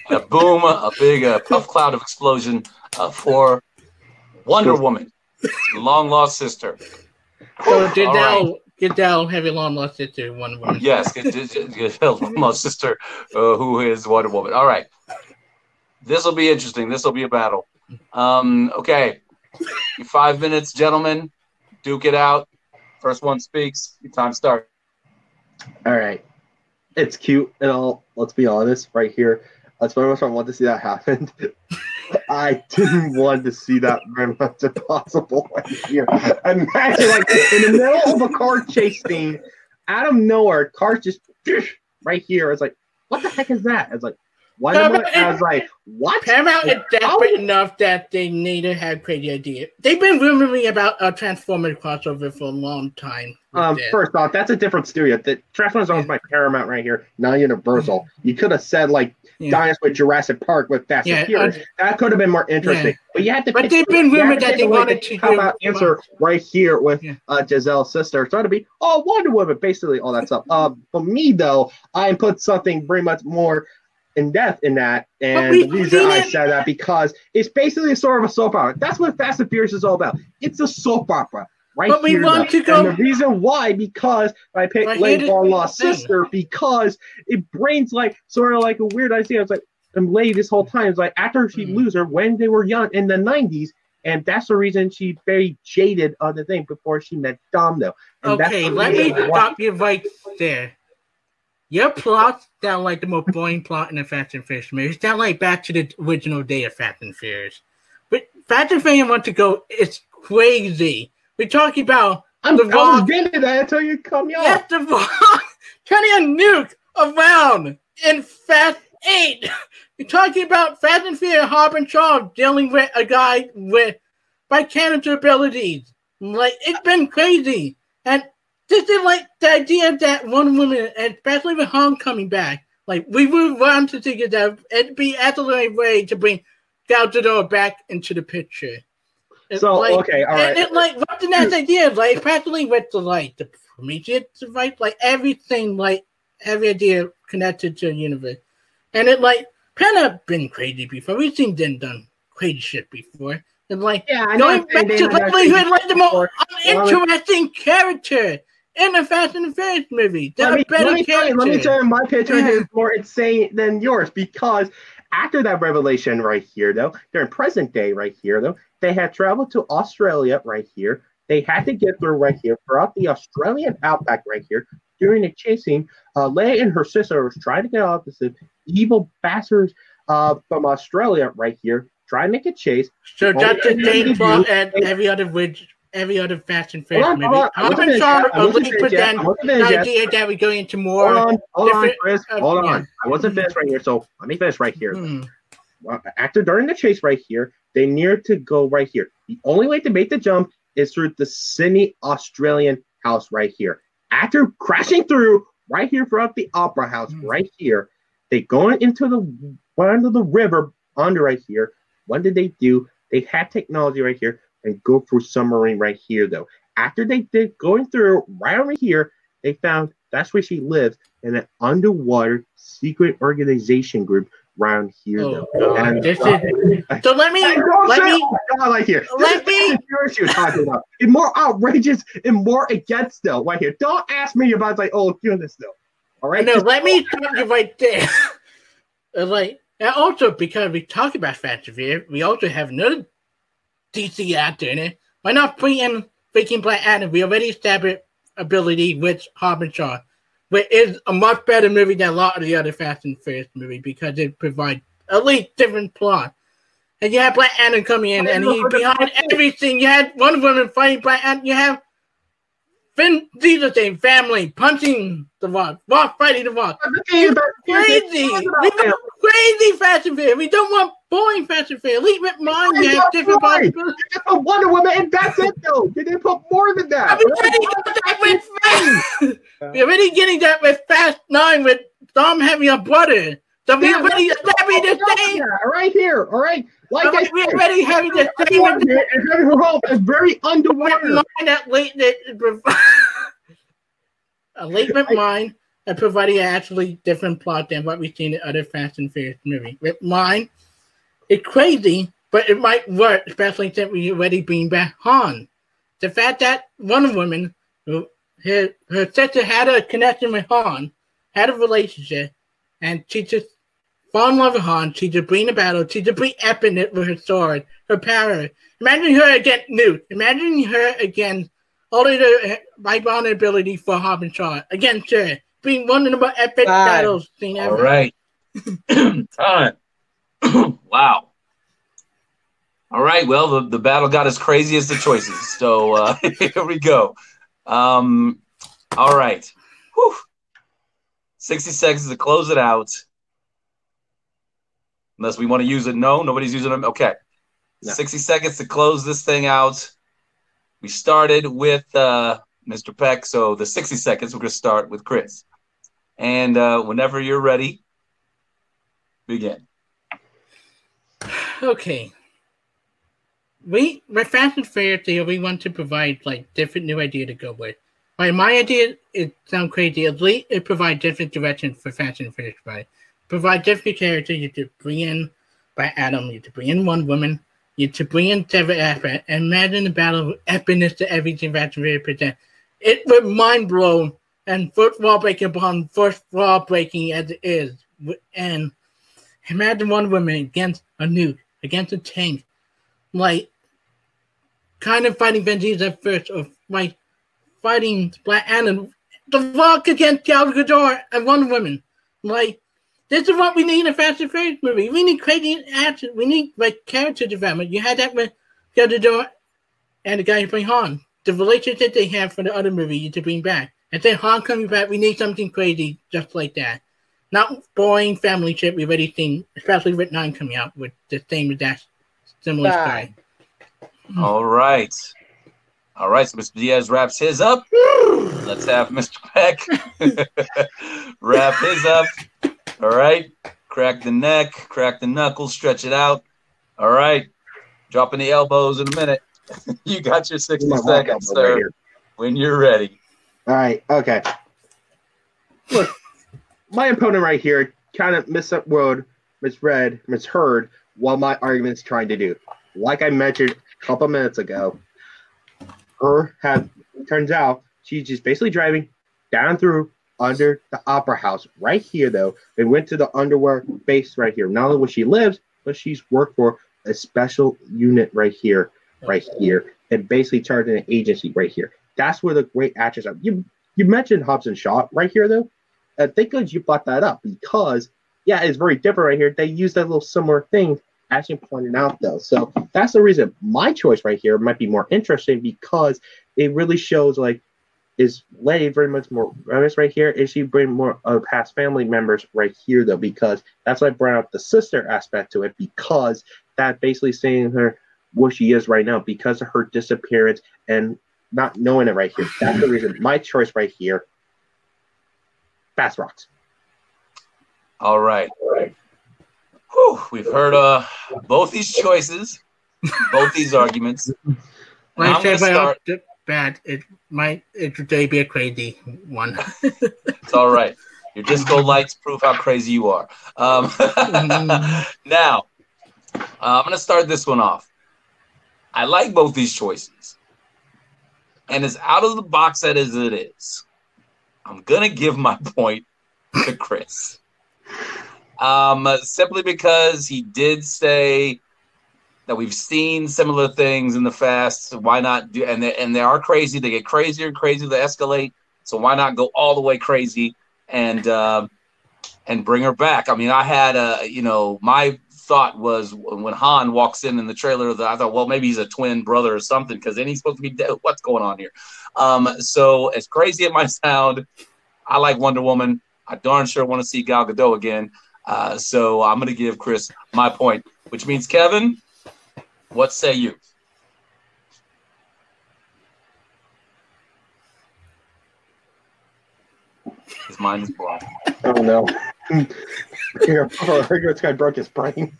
A boom, a big puff cloud of explosion for Wonder Woman, long lost sister. So Giselle have a long lost sister, Wonder Woman. Yes, Giselle, long lost sister, who is Wonder Woman. All right. This will be interesting. This will be a battle. Okay. 5 minutes, gentlemen. Duke it out. First one speaks. Your time starts. All right. It's cute and all. Let's be honest, right here. As much as I want to see that happen, I didn't want to see that very much as possible right here. Imagine, like, in the middle of a car chase scene, out of nowhere, cars just right here. It's like, what the heck is that? It's like, why am I was like, what? Paramount is desperate enough that they need to have crazy idea. They've been rumoring about a Transformers crossover for a long time. First off, that's a different studio. The Transformers owns by Paramount right here, not Universal. You could have said like Dinosaur Jurassic Park with Fast and Furious. That could have been more interesting. But you had to. But they've been rumored that they wanted to. How about answer right here with Giselle's sister? It's going to be Wonder Woman, basically all that stuff. For me though, I put something very much more in depth in that, and the reason I said that because it's basically sort of a soap opera. That's what Fast and Furious is all about. It's a soap opera, right? But we want to go. And the reason why, because I picked Lady Long Lost Sister, because it brings like sort of like a weird idea. It's like Lady this whole time. It's like after she lose her when they were young in the 90s, and that's the reason she's very jaded on the thing before she met Dom, though. And okay, let me stop you right there. Your plot sound like the most boring plot in the Fast and Furious movie. It sound like back to the original day of Fast and Furious. But Fast and Furious want to go, it's crazy. We're talking about I was getting that until you cut me off. Yes, the Rock turning a nuke around in Fast 8. We're talking about Fast and Furious Harbin Charles dealing with a guy with bicancer abilities. Like, it's been crazy. And this is like the idea that Wonder Woman, especially with Han coming back, like we would want to think that it'd be absolutely way to bring Gal Gadot back into the picture. So like, okay, all right. And it like what's the next idea? Like especially with the Prometheus device, like everything, like every idea connected to the universe, and it like kind of been crazy before. We've seen them done crazy shit before. And like going back to like the most uninteresting character in the Fast and the Furious movie. Let me tell you, my picture is more insane than yours because after that revelation right here, though, during present day right here, though, they had traveled to Australia right here. They had to get through right here throughout the Australian outback right here. During the chasing, Leia and her sister was trying to get out of this evil bastards from Australia right here, trying to make a chase. So that's the same plot and every other Fast and Furious movie. I'm sorry, the idea that we're going into more. Hold on, Chris. Hold on. I wasn't finished right here, so let me finish right here. After during the chase right here, they needed to go right here. The only way to make the jump is through the Sydney Australian house right here. After crashing through right here throughout the Opera House right here, they go into the river under right here. What did they do? They had technology right here and go through submarine right here, though. After they did going through right over here, they found that's where she lives in an underwater secret organization group around here, though. And, so let me like here. Let me. You're talking about. It's more outrageous and more it gets though. Right here. Don't ask me about like, doing this though. All right. No, let me stop you right there. Like, and also because we talk about Fast and Furious, we also have another DC actor in it. Why not bring in freaking Black Adam. We already established ability with Hobbs and Shaw, which is a much better movie than a lot of the other Fast and Furious movies because it provides at least different plot. And you have Black Adam coming in, and he's behind everything. You had Wonder Woman fighting Black Adam. You have Vin Diesel saying family, punching the Rock fighting the Rock. Crazy. We want crazy Fast and Furious. We don't want boring Fast and Furious. Elite with mine, you have different possibilities. You just put Wonder Woman, and that's it, though. You didn't put more than that. We're already getting that with Fast 9 with Dom having a brother. So we already established the same. Right here, all right? Like I said, we already having the same. It's very underwater. A latent mind and providing actually different plot than what we've seen in other Fast and Furious movies. With mine, it's crazy, but it might work, especially since we already bring back Han. The fact that Wonder Woman, her sister had a connection with Han, had a relationship, and she just fall in love with Han. She just bring the battle. She just bring epicness with her sword, her power. Imagine her against Newt. Imagine her against all of the vulnerability for Hobbs and Shaw. Against her. Being one of the most epic battles seen ever. All right. Time. Wow. All right. Well, the battle got as crazy as the choices. So here we go. All right. Whew. 60 seconds to close it out. Unless we want to use it. No, nobody's using them. Okay. No. 60 seconds to close this thing out. We started with Mr. Peck. So the 60 seconds, we're going to start with Chris. And whenever you're ready, begin. Okay. With Fast and Furious, we want to provide like different new idea to go with. Right, my idea, it sounds crazy. At least it provides different directions for Fast and Furious, right? Provide different characters. You to bring in Black Adam, you to bring in Wonder Woman, you to bring in David Affleck, and imagine the battle of epicness to everything Fast and Furious present. It would mind blow and first wall breaking upon first wall breaking as it is. And imagine Wonder Woman against a nuke, against a tank, like kind of fighting Vin Diesel at first, or like fighting Black Adam, The Rock against Gal Gadot and Wonder Woman. Like, this is what we need in a Fast and Furious movie. We need crazy action. We need like character development. You had that with Gal Gadot and the guy who played Han. The relationship they have for the other movie you to bring back. And then Han coming back, we need something crazy just like that. Not boring family shit we've already seen, especially with 9 coming out with the same exact similar story. All right. All right, so Mr. Diaz wraps his up. Let's have Mr. Peck wrap his up. All right. Crack the neck, crack the knuckles, stretch it out. All right. Dropping the elbows in a minute. You got your 60 seconds, sir, right when you're ready. All right. Okay. Look, my opponent right here kind of misread what my argument's trying to do. Like I mentioned a couple minutes ago, turns out she's just basically driving down through under the Opera House right here, though, and went to the underwear base right here. Not only where she lives, but she's worked for a special unit right here, and basically charging an agency right here. That's where the great actors are. You mentioned Hobbs and Shaw right here, though. I think you brought that up because, yeah, it's very different right here. They use that little similar thing as you pointed out, though. So that's the reason my choice right here might be more interesting because it really shows, like, is Letty very much more honest right here? Is she bring more of past family members right here, though? Because that's why I brought up the sister aspect to it, because that basically saying her where she is right now because of her disappearance and not knowing it right here. That's the reason. My choice right here. Fast Rocks. All right. Whew, we've heard both these choices, both these arguments. When I say bad, it today be a crazy one. It's all right. Your disco lights prove how crazy you are. Now, I'm going to start this one off. I like both these choices. And as out of the box that as it is, I'm going to give my point to Chris. Simply because he did say that we've seen similar things in the past. Why not do? And they are crazy. They get crazier and crazier. They escalate. So why not go all the way crazy and bring her back? I mean, I had my thought was when Han walks in the trailer, I thought, well, maybe he's a twin brother or something, because then he's supposed to be dead. What's going on here? So as crazy it might sound, I like Wonder Woman. I darn sure want to see Gal Gadot again. So I'm going to give Chris my point, which means, Kevin, what say you? His mind is blown. Oh, no. Here, this guy broke his brain.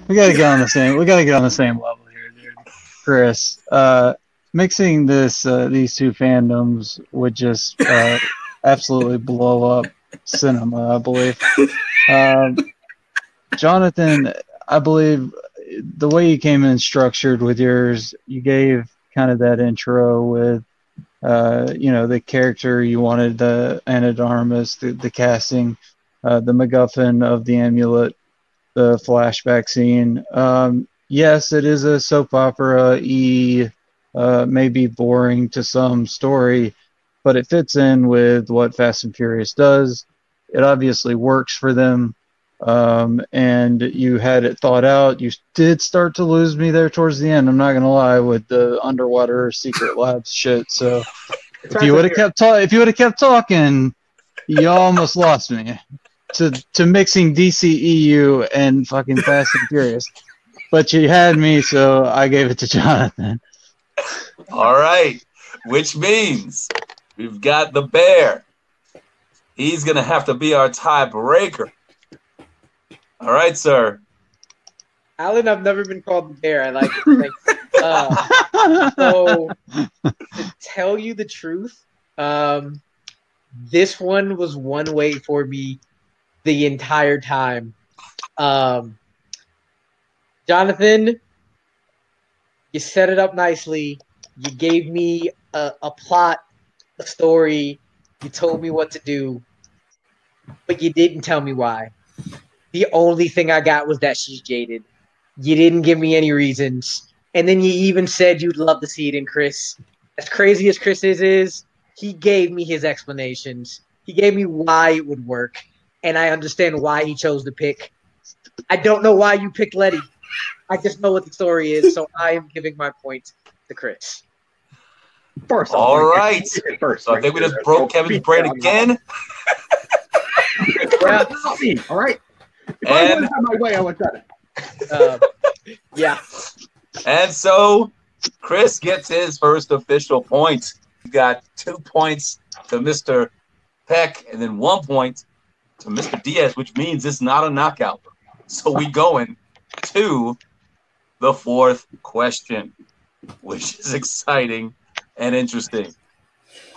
We gotta get on the same level here, dude. Chris, mixing these two fandoms would just absolutely blow up cinema, I believe. Jonathan, I believe the way you came in structured with yours, you gave kind of that intro with the character you wanted, the Ana de Armas, the casting, the MacGuffin of the amulet, the flashback scene. Yes, it is a soap opera maybe boring to some story, but it fits in with what Fast and Furious does. It obviously works for them. And you had it thought out. You did start to lose me there towards the end. I'm not gonna lie, with the underwater secret labs shit. So if you would have kept talking, you almost lost me to mixing DCEU and fucking Fast and Furious. But you had me, so I gave it to Jonathan. All right, which means we've got the Bear. He's gonna have to be our tiebreaker. All right, sir. Alan, I've never been called the Bear. I like it. So, to tell you the truth, this one was one way for me the entire time. Jonathan, you set it up nicely. You gave me a plot, a story. You told me what to do, but you didn't tell me why. The only thing I got was that she's jaded. You didn't give me any reasons. And then you even said you'd love to see it in Chris. As crazy as Chris is, he gave me his explanations. He gave me why it would work. And I understand why he chose to pick. I don't know why you picked Letty. I just know what the story is, so I am giving my point to Chris. First, all right. So I think we just broke Kevin's brain again. Yeah. All right. If I would have my way, I would have done it. Yeah. And so Chris gets his first official point. We got 2 points to Mr. Peck and then 1 point to Mr. Diaz, which means it's not a knockout. So we going to the fourth question, which is exciting and interesting.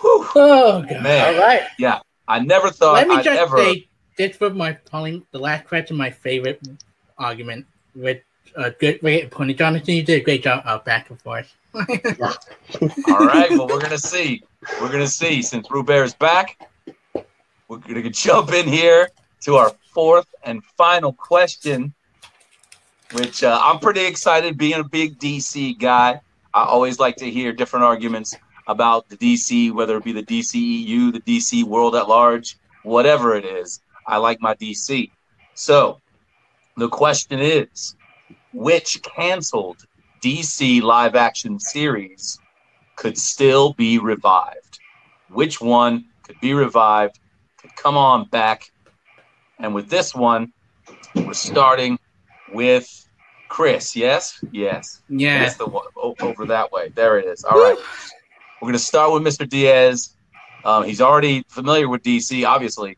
Whew. Oh, God. Man. All right. Yeah. I never thought Let me I'd just ever... say, this was the last question, my favorite argument with good point. Jonathan, you did a great job back and forth. All right, well, we're going to see. We're going to see. Since Robert is back, we're going to jump in here to our fourth and final question, which I'm pretty excited, being a big DC guy. I always like to hear different arguments about the DC, whether it be the DCEU, the DC world at large, whatever it is. I like my DC. So the question is, which canceled DC live action series could still be revived? Which one could be revived, could come on back? And with this one, we're starting with Chris. Yes? Yes. Yeah. It's the one over that way. There it is. All right. We're going to start with Mr. Diaz. He's already familiar with DC, obviously.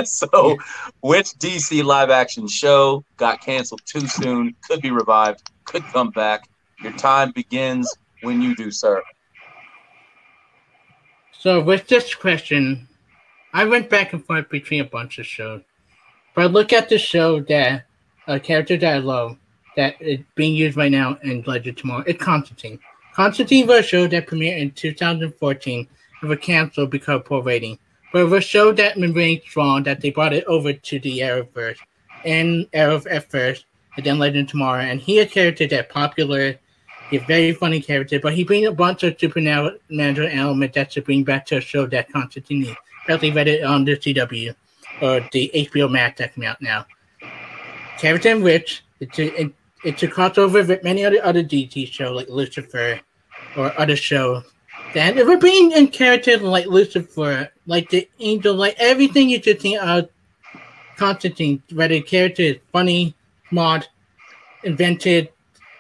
So, which DC live-action show got canceled too soon, could be revived, could come back? Your time begins when you do, sir. So, with this question, I went back and forth between a bunch of shows. But I look at the show that a character that I love that is being used right now in Legend Tomorrow. It's Constantine. Constantine was a show that premiered in 2014 and was canceled because of poor rating. But it was a show that remained strong, that they brought it over to the Arrowverse. And Arrow at first, and then Legend of Tomorrow, and he a character that popular. He's a very funny character, but he brings a bunch of supernatural elements that should bring back to a show that Constantine needs. Especially read it on the CW or the HBO Max that come out now. Character Enriched, it's a crossover with many other DT shows like Lucifer or other shows. And we're bringing in characters like Lucifer, like the Angel, like everything you should think of Constantine, whether the character is funny, smart, invented.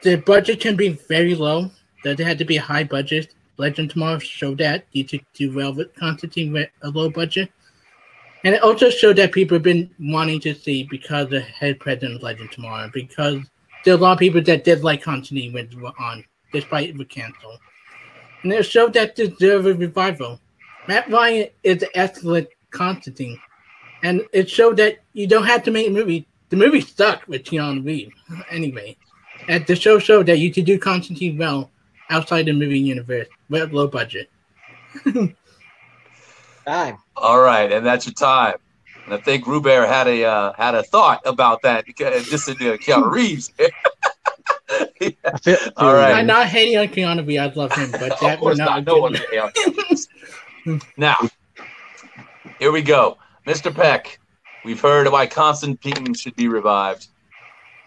The budget can be very low. Doesn't have to be a high budget. Legend Tomorrow showed that. You should do well with Constantine with a low budget. And it also showed that people have been wanting to see because the head president of Legend Tomorrow, because there are a lot of people that did like Constantine when it was on, despite it was canceled. And it showed that deserve a revival. Matt Ryan is an excellent Constantine. And it showed that you don't have to make a movie. The movie stuck with Keanu Reeves anyway. And the show showed that you could do Constantine well outside the movie universe with low budget. Time. All right, and that's your time. And I think Ruber had a thought about that because just in Keanu Reeves. Yeah. All right. I'm not hating on Keanu Reeves. I love him, but that would not. No one Now, here we go, Mr. Peck. We've heard why Constantine should be revived.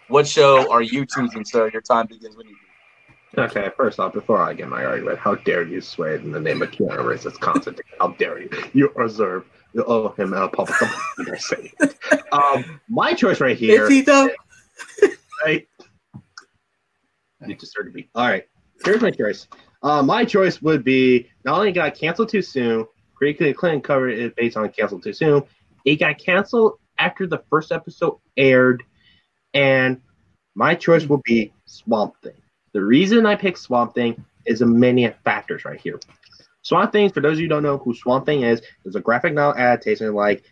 What show are you choosing, sir? Your time begins when you do. Okay, first off, before I get my argument, how dare you swear in the name of Keanu Reeves as Constantine? How dare you? You reserve. You owe him a public apology. My choice right here. Is he though? Right. You just heard me. All right. Here's my choice. My choice would be not only got canceled too soon, Creative Clinton covered it based on canceled too soon. It got canceled after the first episode aired, and my choice will be Swamp Thing. The reason I picked Swamp Thing is a many factors right here. Swamp Thing, for those of you who don't know who Swamp Thing is a graphic novel adaptation like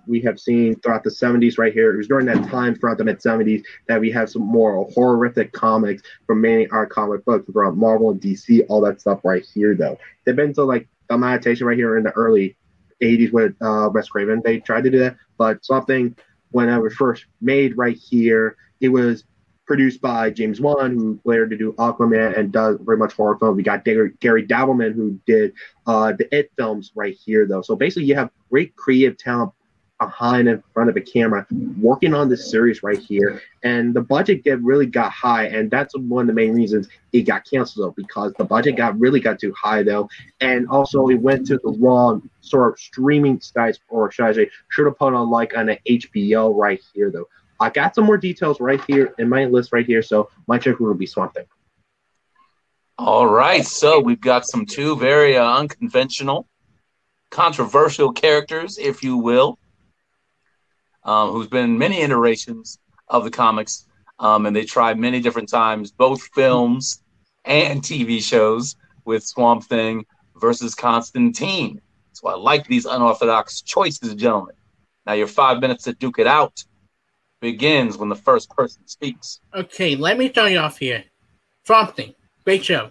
we have seen throughout the 70s right here. It was during that time throughout the mid-70s that we have some more horrific comics from many our comic books from Marvel and DC, all that stuff right here, though. They've been to like some adaptation right here in the early 80s with Wes Craven. They tried to do that, but Swamp Thing, when it was first made right here, it was produced by James Wan, who later to do Aquaman and does very much horror films. We got Gary Dabbleman, who did the It films right here, though. So basically, you have great creative talent behind and in front of a camera working on this series right here. And the budget really got high, and that's one of the main reasons it got canceled, though, because the budget really got too high, though. And also, it went to the wrong sort of streaming sites, or should I say, should have put on like on an HBO right here, though. I got some more details right here in my list right here, so my choice will be Swamp Thing. All right, so we've got two very unconventional, controversial characters, if you will, who's been in many iterations of the comics, and they tried many different times, both films and TV shows, with Swamp Thing versus Constantine. So I like these unorthodox choices, gentlemen. Now your 5 minutes to duke it out begins when the first person speaks. Okay, let me start you off here. Swamp Thing, great show,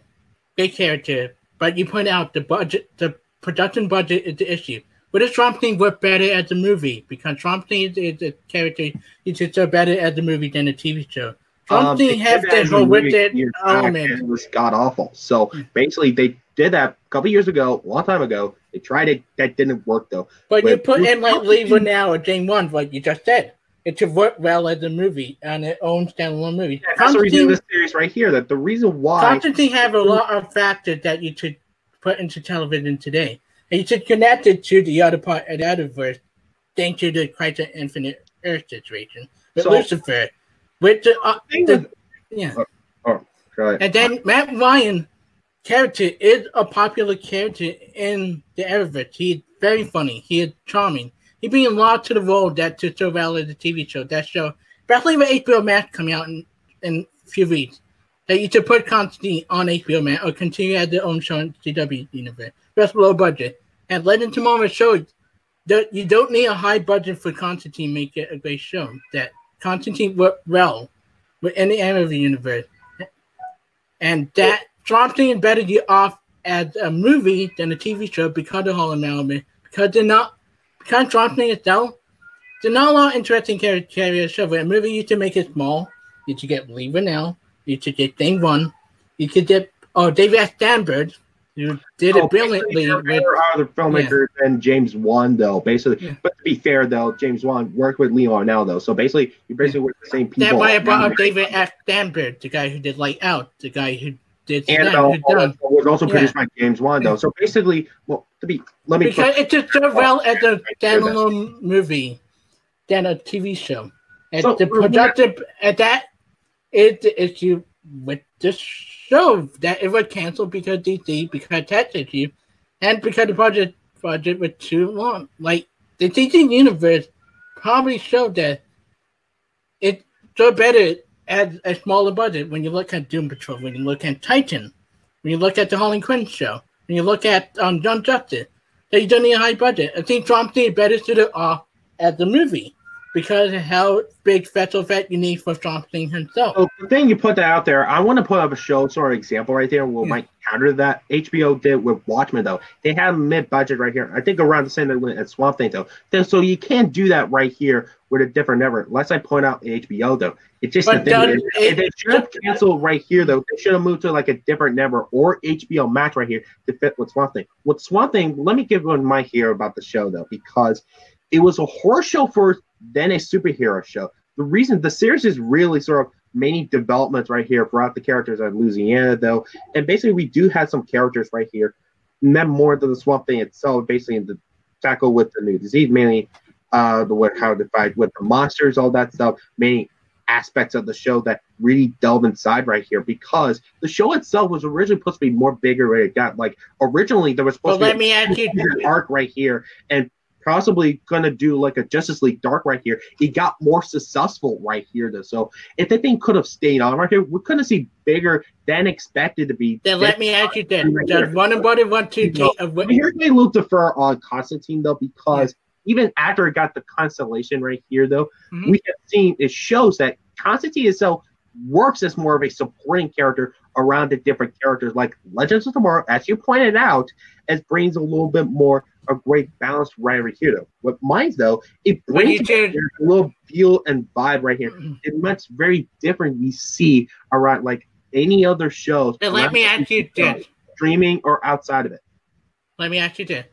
great character, but you point out the production budget is the issue. Would a Swamp Thing work better as a movie? Because Swamp Thing is a character you should do better as a movie than a TV show. Swamp Thing has that whole wicked element. It was god awful. So basically, they did that a couple years ago, a long time ago. They tried it, that didn't work though. But you put in like Lever now or Jane 1, like you just said. It should work well as a movie and its own standalone movie. Yeah, that's the reason of this series right here. That the reason why Constantine have a lot of factors that you should put into television today, and you should connect it to the other part of the other verse, thanks to the Crisis on Infinite Earth situation with Lucifer, with the and then Matt Ryan character is a popular character in the Eververse. He's very funny. He is charming. He brings a lot to the role that to so well as a TV show. That show, especially with HBO Max coming out in a few weeks, that you should put Constantine on HBO Max or continue as their own show in CW universe. Just low budget. And Legend Tomorrow shows that you don't need a high budget for Constantine to make it a great show. That Constantine worked well with any of the universe. And that Swamp Thing is better get off as a movie than a TV show because of the Hall of Element. Because Swamp Thing itself, there's not a lot of interesting character show. But a movie used to make it small, You should get Lee Winnell. You should get Dane One. You could get David S. Danberg, who did it brilliantly. There are other filmmakers than James Wan, though. Basically, but to be fair, though, James Wan worked with Lee Winnell, though. So basically, you basically work with the same people. That's why I brought up David S. Danberg, the guy who did Light Out, the guy who did Annabelle was also produced by James Wan, though. So basically, because it did so well as a standalone movie than a TV show. And so, the production at that is the issue with this show, that it was canceled because DC, because tax issue, and because the budget was too long. Like, the DC universe probably showed that it's so better as a smaller budget when you look at Doom Patrol, when you look at Titan, when you look at the Harley Quinn show, when you look at Young Justice, that you don't need a high budget. I think Swamp Thing is better suited off as a movie because of how big special effect you need for Swamp Thing himself. So the thing you put that out there, I want to put up a show sort of example right there where might counter that. HBO did with Watchmen, though. They have mid-budget right here. I think around the same as Swamp Thing, though. So you can't do that right here with a different network. Unless I point out HBO, though. It's just the thing. They should have canceled right here, though. They should have moved to like a different network or HBO Max right here to fit with Swamp Thing. With Swamp Thing, let me give one my here about the show, though, because it was a horror show first, then a superhero show. The reason the series is really sort of many developments right here throughout the characters of Louisiana, though, and basically we do have some characters right here, and then more than the Swamp Thing itself, basically in the tackle with the new disease, mainly how to fight with the monsters, all that stuff, many aspects of the show that really delve inside right here, because the show itself was originally supposed to be more bigger than it got. Like originally there was supposed to be an arc right here, and possibly gonna do like a Justice League Dark right here. It got more successful right here, though. So if the thing could have stayed on right here, we couldn't see bigger than expected to be. Then let me ask you this: does one and want to take? Here's a little defer on Constantine, though, because even after it got the constellation right here, though, we have seen it shows that Constantine itself works as more of a supporting character around the different characters, like Legends of Tomorrow, as you pointed out, as brings a little bit more a great balance right over here, though. What mine's, though, it brings a little feel and vibe right here. It's much very different we see around like any other shows. Then let me ask you this: streaming or outside of it. Let me ask you this: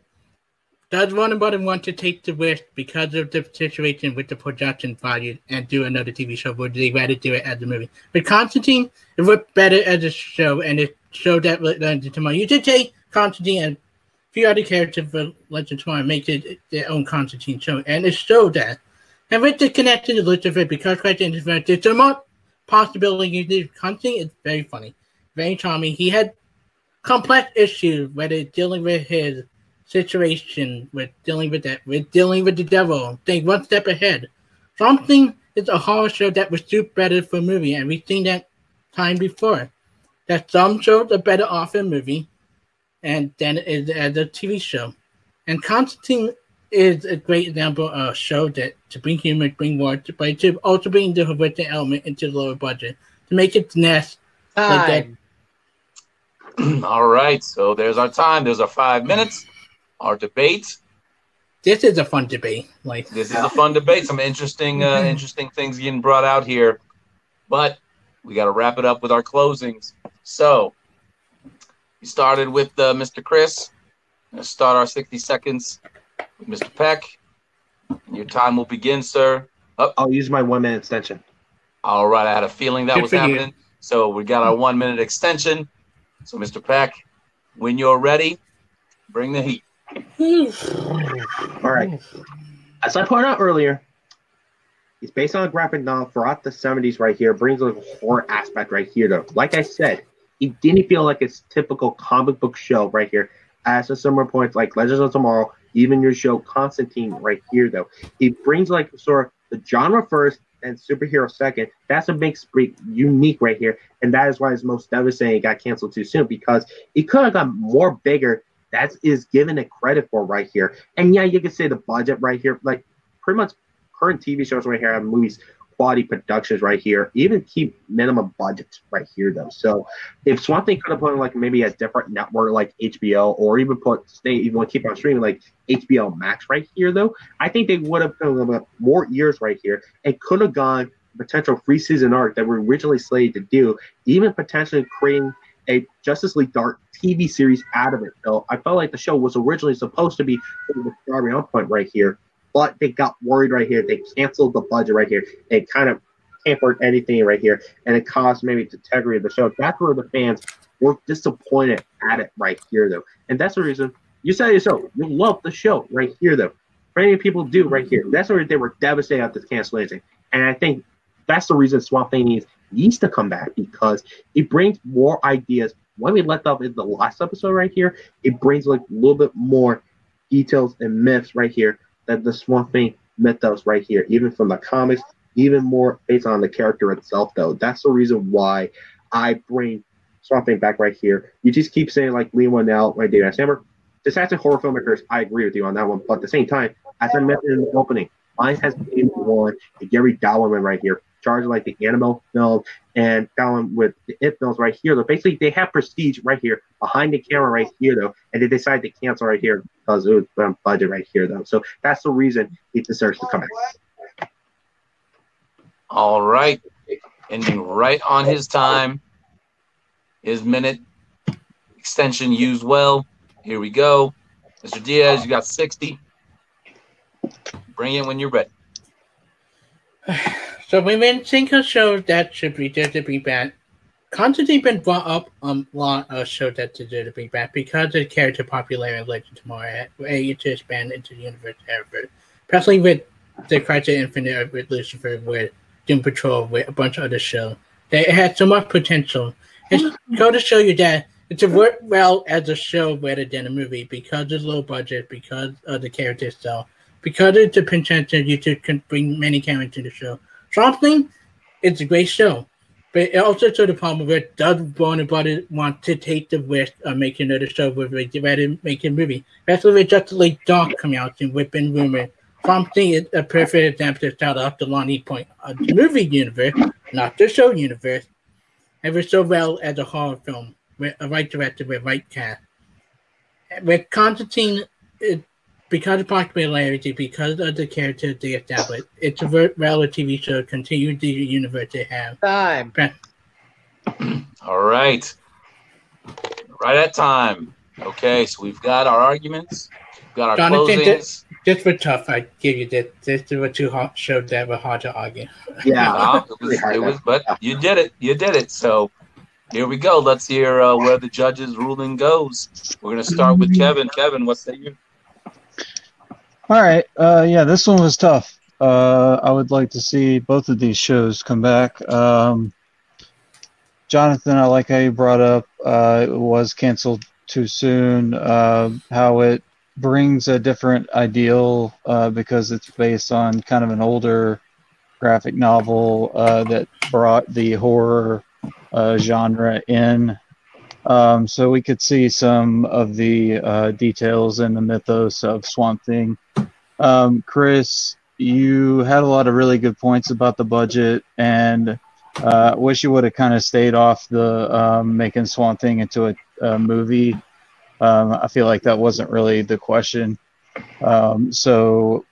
does Warner Brothers want to take the risk because of the situation with the production value and do another TV show, or would they rather do it as a movie? But Constantine, it worked better as a show, and it showed that Legends of Tomorrow. You should take Constantine and a few other characters for Legends of Tomorrow and make it their own Constantine show, and it showed that. And with the connection to Lucifer, because Constantine is very, there's so much possibility you do. Constantine is very funny, very charming. He had complex issues, whether dealing with his situation, with dealing with that, with dealing with the devil, think one step ahead. Something is a horror show that was suit better for a movie, and we've seen that time before. That some shows are better off in a movie and then is as a TV show. And Constantine is a great example of a show that to bring humor, bring war, but to also bring the horrific element into the lower budget to make it nest like that. All right, so there's our time. There's our 5 minutes. Our debate. This is a fun debate. This is a fun debate. Some interesting things getting brought out here, but we got to wrap it up with our closings. So we started with Mr. Chris. Let's start our 60 seconds with Mr. Peck. Your time will begin, sir. I'll use my 1 minute extension. All right, I had a feeling that was happening. So we got our 1 minute extension. So Mr. Peck, when you're ready, bring the heat. All right. As I pointed out earlier, it's based on a graphic novel throughout the 70s right here. Brings a horror aspect right here, though. Like I said, it didn't feel like its typical comic book show right here. As a similar points like Legends of Tomorrow, even your show Constantine right here, though. It brings like sort of the genre first and superhero second. That's what makes it unique right here. And that is why it's most devastating it got canceled too soon, because it could have got more bigger. That is given it credit for right here. And yeah, you can say the budget right here, like pretty much current TV shows right here have movies, quality productions right here, even keep minimum budgets right here, though. So if Swamp Thing could have put like maybe a different network like HBO, or even keep on streaming like HBO Max right here, though, I think they would have put a little bit more years right here and could have gone potential 3-season arc that were originally slated to do, even potentially creating a Justice League Dark TV series out of it. So I felt like the show was originally supposed to be the starting on point right here, but they got worried right here. They canceled the budget right here. They kind of hampered anything right here, and it caused maybe the integrity of the show. That's where the fans were disappointed at it right here, though. And that's the reason you said yourself, you love the show right here, though. Many people do right here. That's where they were devastated at this cancellation. And I think that's the reason Swamp Thing needs to come back, because it brings more ideas. When we left off in the last episode right here, it brings like a little bit more details and myths right here that the Swamp Thing mythos right here, even from the comics, even more based on the character itself, though. That's the reason why I bring Swamp Thing back right here. You just keep saying like Lee Whannell, right, David S. Hammer. Disaster horror filmmakers, I agree with you on that one. But at the same time, as I mentioned in the opening, mine has been one Gary Dallerman right here, charged like the Annabelle film and down with the It films right here. Though basically they have prestige right here behind the camera right here, though, and they decided to cancel right here because it was budget right here, though. So that's the reason it deserves to come back. All right. Ending right on his time. His minute extension used well. Here we go. Mr. Diaz, you got 60. Bring it when you're ready. So we been seeing a show that should be there to be back. Constantly been brought up on a lot of shows that deserve to be back because of the character popularity of Legend of Tomorrow, ready to expand into the universe ever. Especially with the Crisis Infinite, with Lucifer, with Doom Patrol, with a bunch of other shows. It has so much potential. It's going to show you that it's work well as a show rather than a movie because it's low budget, because of the character itself, because of the potential you can bring many characters to the show. Something, it's a great show, but it also shows the problem where does Warner Brothers want to take the risk of making another show rather than making a movie. That's why Justice League Dark coming out and we've been rumored. Something is a perfect example to start off the launching point of the movie universe, not the show universe. It was so well as a horror film, with a right director, with right cast. With Constantine, because of popularity, because of the characters they established, it's a reality TV show, continue the universe they have. Time. All right. Right at time. Okay, so we've got our arguments. We've got our Jonathan, closings. This was tough. I give you this. This were two shows that were hard to argue. Yeah, it was, but you did it. You did it. So here we go. Let's hear where the judges' ruling goes. We're going to start with Kevin. Kevin, what say you? All right. Yeah, this one was tough. I would like to see both of these shows come back. Jonathan, I like how you brought up it was canceled too soon, how it brings a different ideal because it's based on kind of an older graphic novel that brought the horror genre in. So we could see some of the details and the mythos of Swamp Thing. Chris, you had a lot of really good points about the budget, and wish you would have kind of stayed off the making Swamp Thing into a movie. I feel like that wasn't really the question. So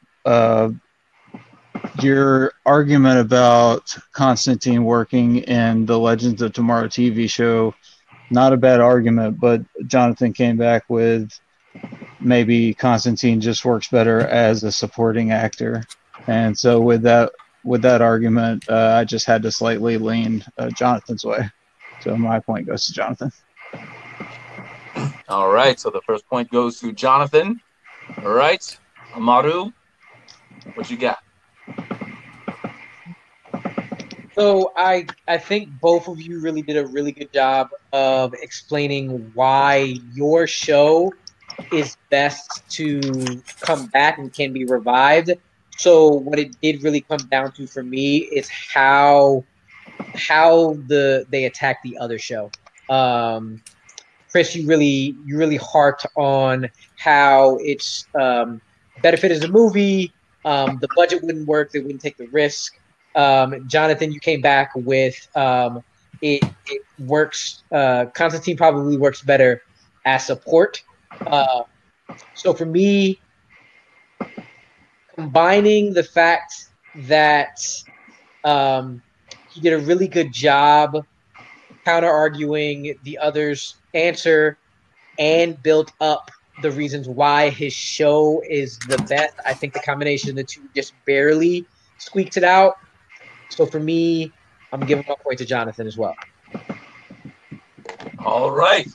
your argument about Constantine working in the Legends of Tomorrow TV show, not a bad argument, but Jonathan came back with maybe Constantine just works better as a supporting actor. And so with that argument, I just had to slightly lean Jonathan's way. So my point goes to Jonathan. All right, so the first point goes to Jonathan. All right, Amaru, what you got? So I think both of you really did a really good job of explaining why your show is best to come back and can be revived. So what it did really come down to for me is how they attack the other show. Chris, you really harped on how it's better fit as a movie. The budget wouldn't work; they wouldn't take the risk. Jonathan, you came back with it works. Constantine probably works better as support. So for me, combining the fact that He did a really good job counter-arguing the other's answer and built up the reasons why his show is the best. I think the combination of the two just barely squeaked it out. So for me, I'm giving my point to Jonathan as well. All right.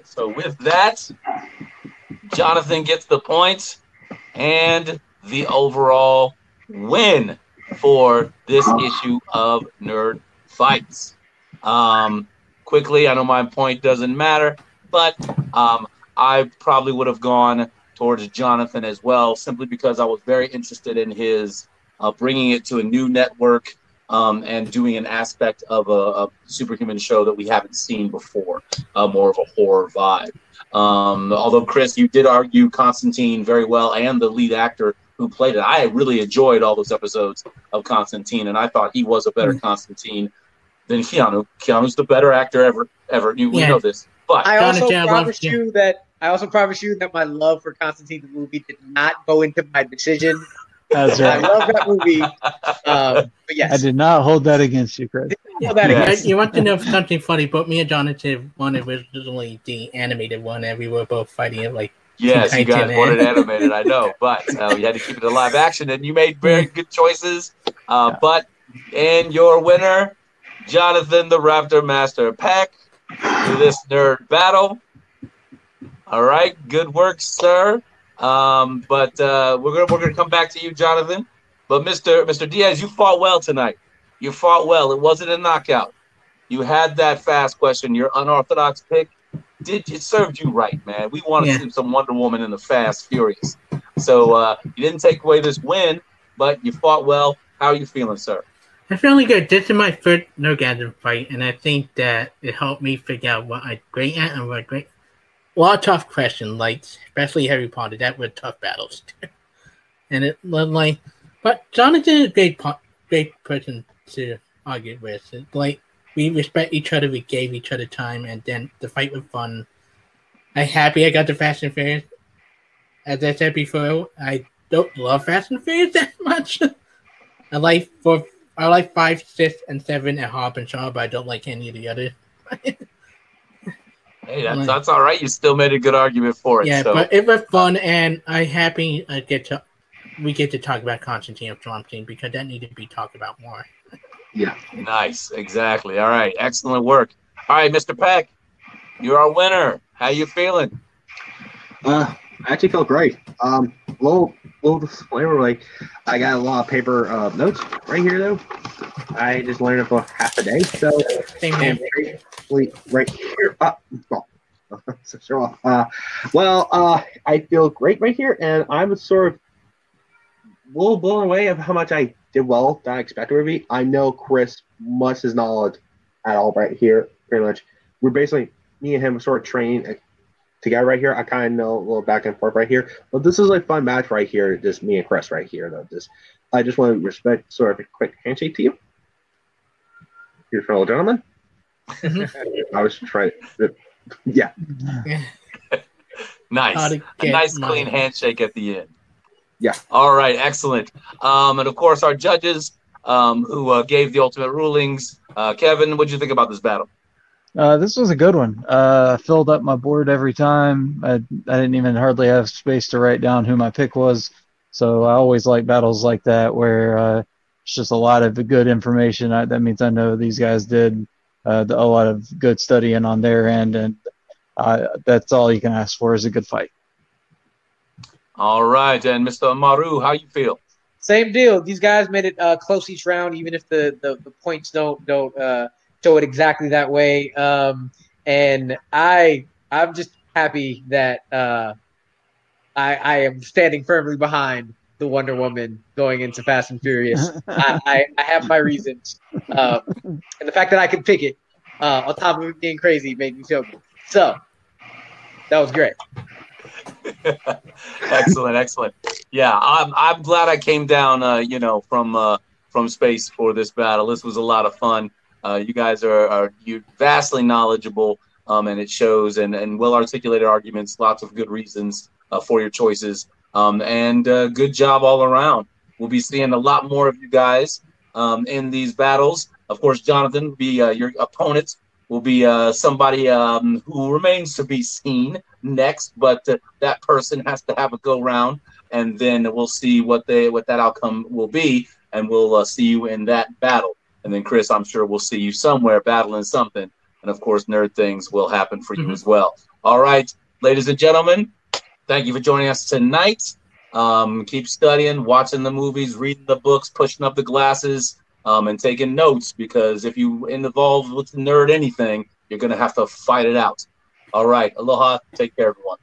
So with that, Jonathan gets the points and the overall win for this issue of Nerd Fights. Quickly, I know my point doesn't matter, but I probably would have gone towards Jonathan as well, simply because I was very interested in his bringing it to a new network and doing an aspect of a superhuman show that we haven't seen before, more of a horror vibe. Although, Chris, you did argue Constantine very well, and the lead actor who played it. I really enjoyed all those episodes of Constantine, and I thought he was a better Constantine than Keanu. Keanu's the better actor ever. We know this. But I also promise you that my love for Constantine the movie did not go into my decision. That's right. I love that movie. But yes, I did not hold that against you, Chris. You want to know something funny? But me and Jonathan wanted originally the animated one, and we were both fighting it like. Yes, you guys wanted animated, I know, but you had to keep it a live action, and you made very good choices. But and your winner, Jonathan the Raptor Master Peck, to this nerd battle. All right, good work, sir. But we're gonna come back to you, Jonathan. But Mr. Diaz, you fought well tonight. You fought well. It wasn't a knockout. You had that fast question. Your unorthodox pick. It served you right, man. We want to see some Wonder Woman in the Fast Furious. So you didn't take away this win, but you fought well. How are you feeling, sir? I'm feeling good. This is my first Nerdgasm fight, and I think that it helped me figure out what I'm great at and what great. A lot of tough questions, like especially Harry Potter. That were tough battles, and it like. But Jonathan is a great person to argue with. It's like. We respect each other. We gave each other time, and then the fight was fun. I'm happy I got the Fast and Furious. As I said before, I don't love Fast and Furious that much. I like 5, 6, and 7 at Hobbs and Shaw, but I don't like any of the other. Hey, that's all right. You still made a good argument for it. Yeah, so. But it was fun, and I'm happy we get to talk about Constantine of Swamp Thing because that needed to be talked about more. Yeah. Nice. Exactly. All right. Excellent work. All right, Mr. Peck, you're our winner. How you feeling? I actually felt great. Little disclaimer, like I got a lot of paper notes right here though. I just learned it for half a day, so Same here. Right here. I feel great right here, and I'm sort of a little blown away of how much I did well that I expected to be. I know Chris must his knowledge at all right here, pretty much. We're basically, me and him sort of training together right here. I kind of know a little back and forth right here. But this is a fun match right here, just me and Chris right here, though. I just want to respect sort of a quick handshake to you. Your fellow gentlemen. I was trying to, yeah. Nice. A nice clean handshake at the end. Yeah. All right. Excellent. And of course, our judges who gave the ultimate rulings. Kevin, what did you think about this battle? This was a good one. I filled up my board every time. I didn't even hardly have space to write down who my pick was. So I always like battles like that where it's just a lot of good information. That means I know these guys did a lot of good studying on their end, and that's all you can ask for is a good fight. All right, and Mr. Amaru, how you feel? Same deal. These guys made it close each round, even if the points don't show it exactly that way. And I'm just happy that I am standing firmly behind the Wonder Woman going into Fast and Furious. I have my reasons, and the fact that I could pick it on top of it being crazy made me feel good. So that was great. Excellent. Yeah, I'm glad I came down, from space for this battle. This was a lot of fun. You guys are vastly knowledgeable, and it shows, and well articulated arguments. Lots of good reasons for your choices, and good job all around. We'll be seeing a lot more of you guys in these battles. Of course, Jonathan will be your opponent. Will be somebody who remains to be seen next, but that person has to have a go round, and then we'll see what that outcome will be, and we'll see you in that battle. And then Chris, I'm sure we'll see you somewhere battling something, and of course, Nerd Things will happen for you as well. All right, ladies and gentlemen, thank you for joining us tonight. Keep studying, watching the movies, reading the books, pushing up the glasses. And taking notes, because if you involved with the nerd anything, you're going to have to fight it out. All right. Aloha. Take care, everyone.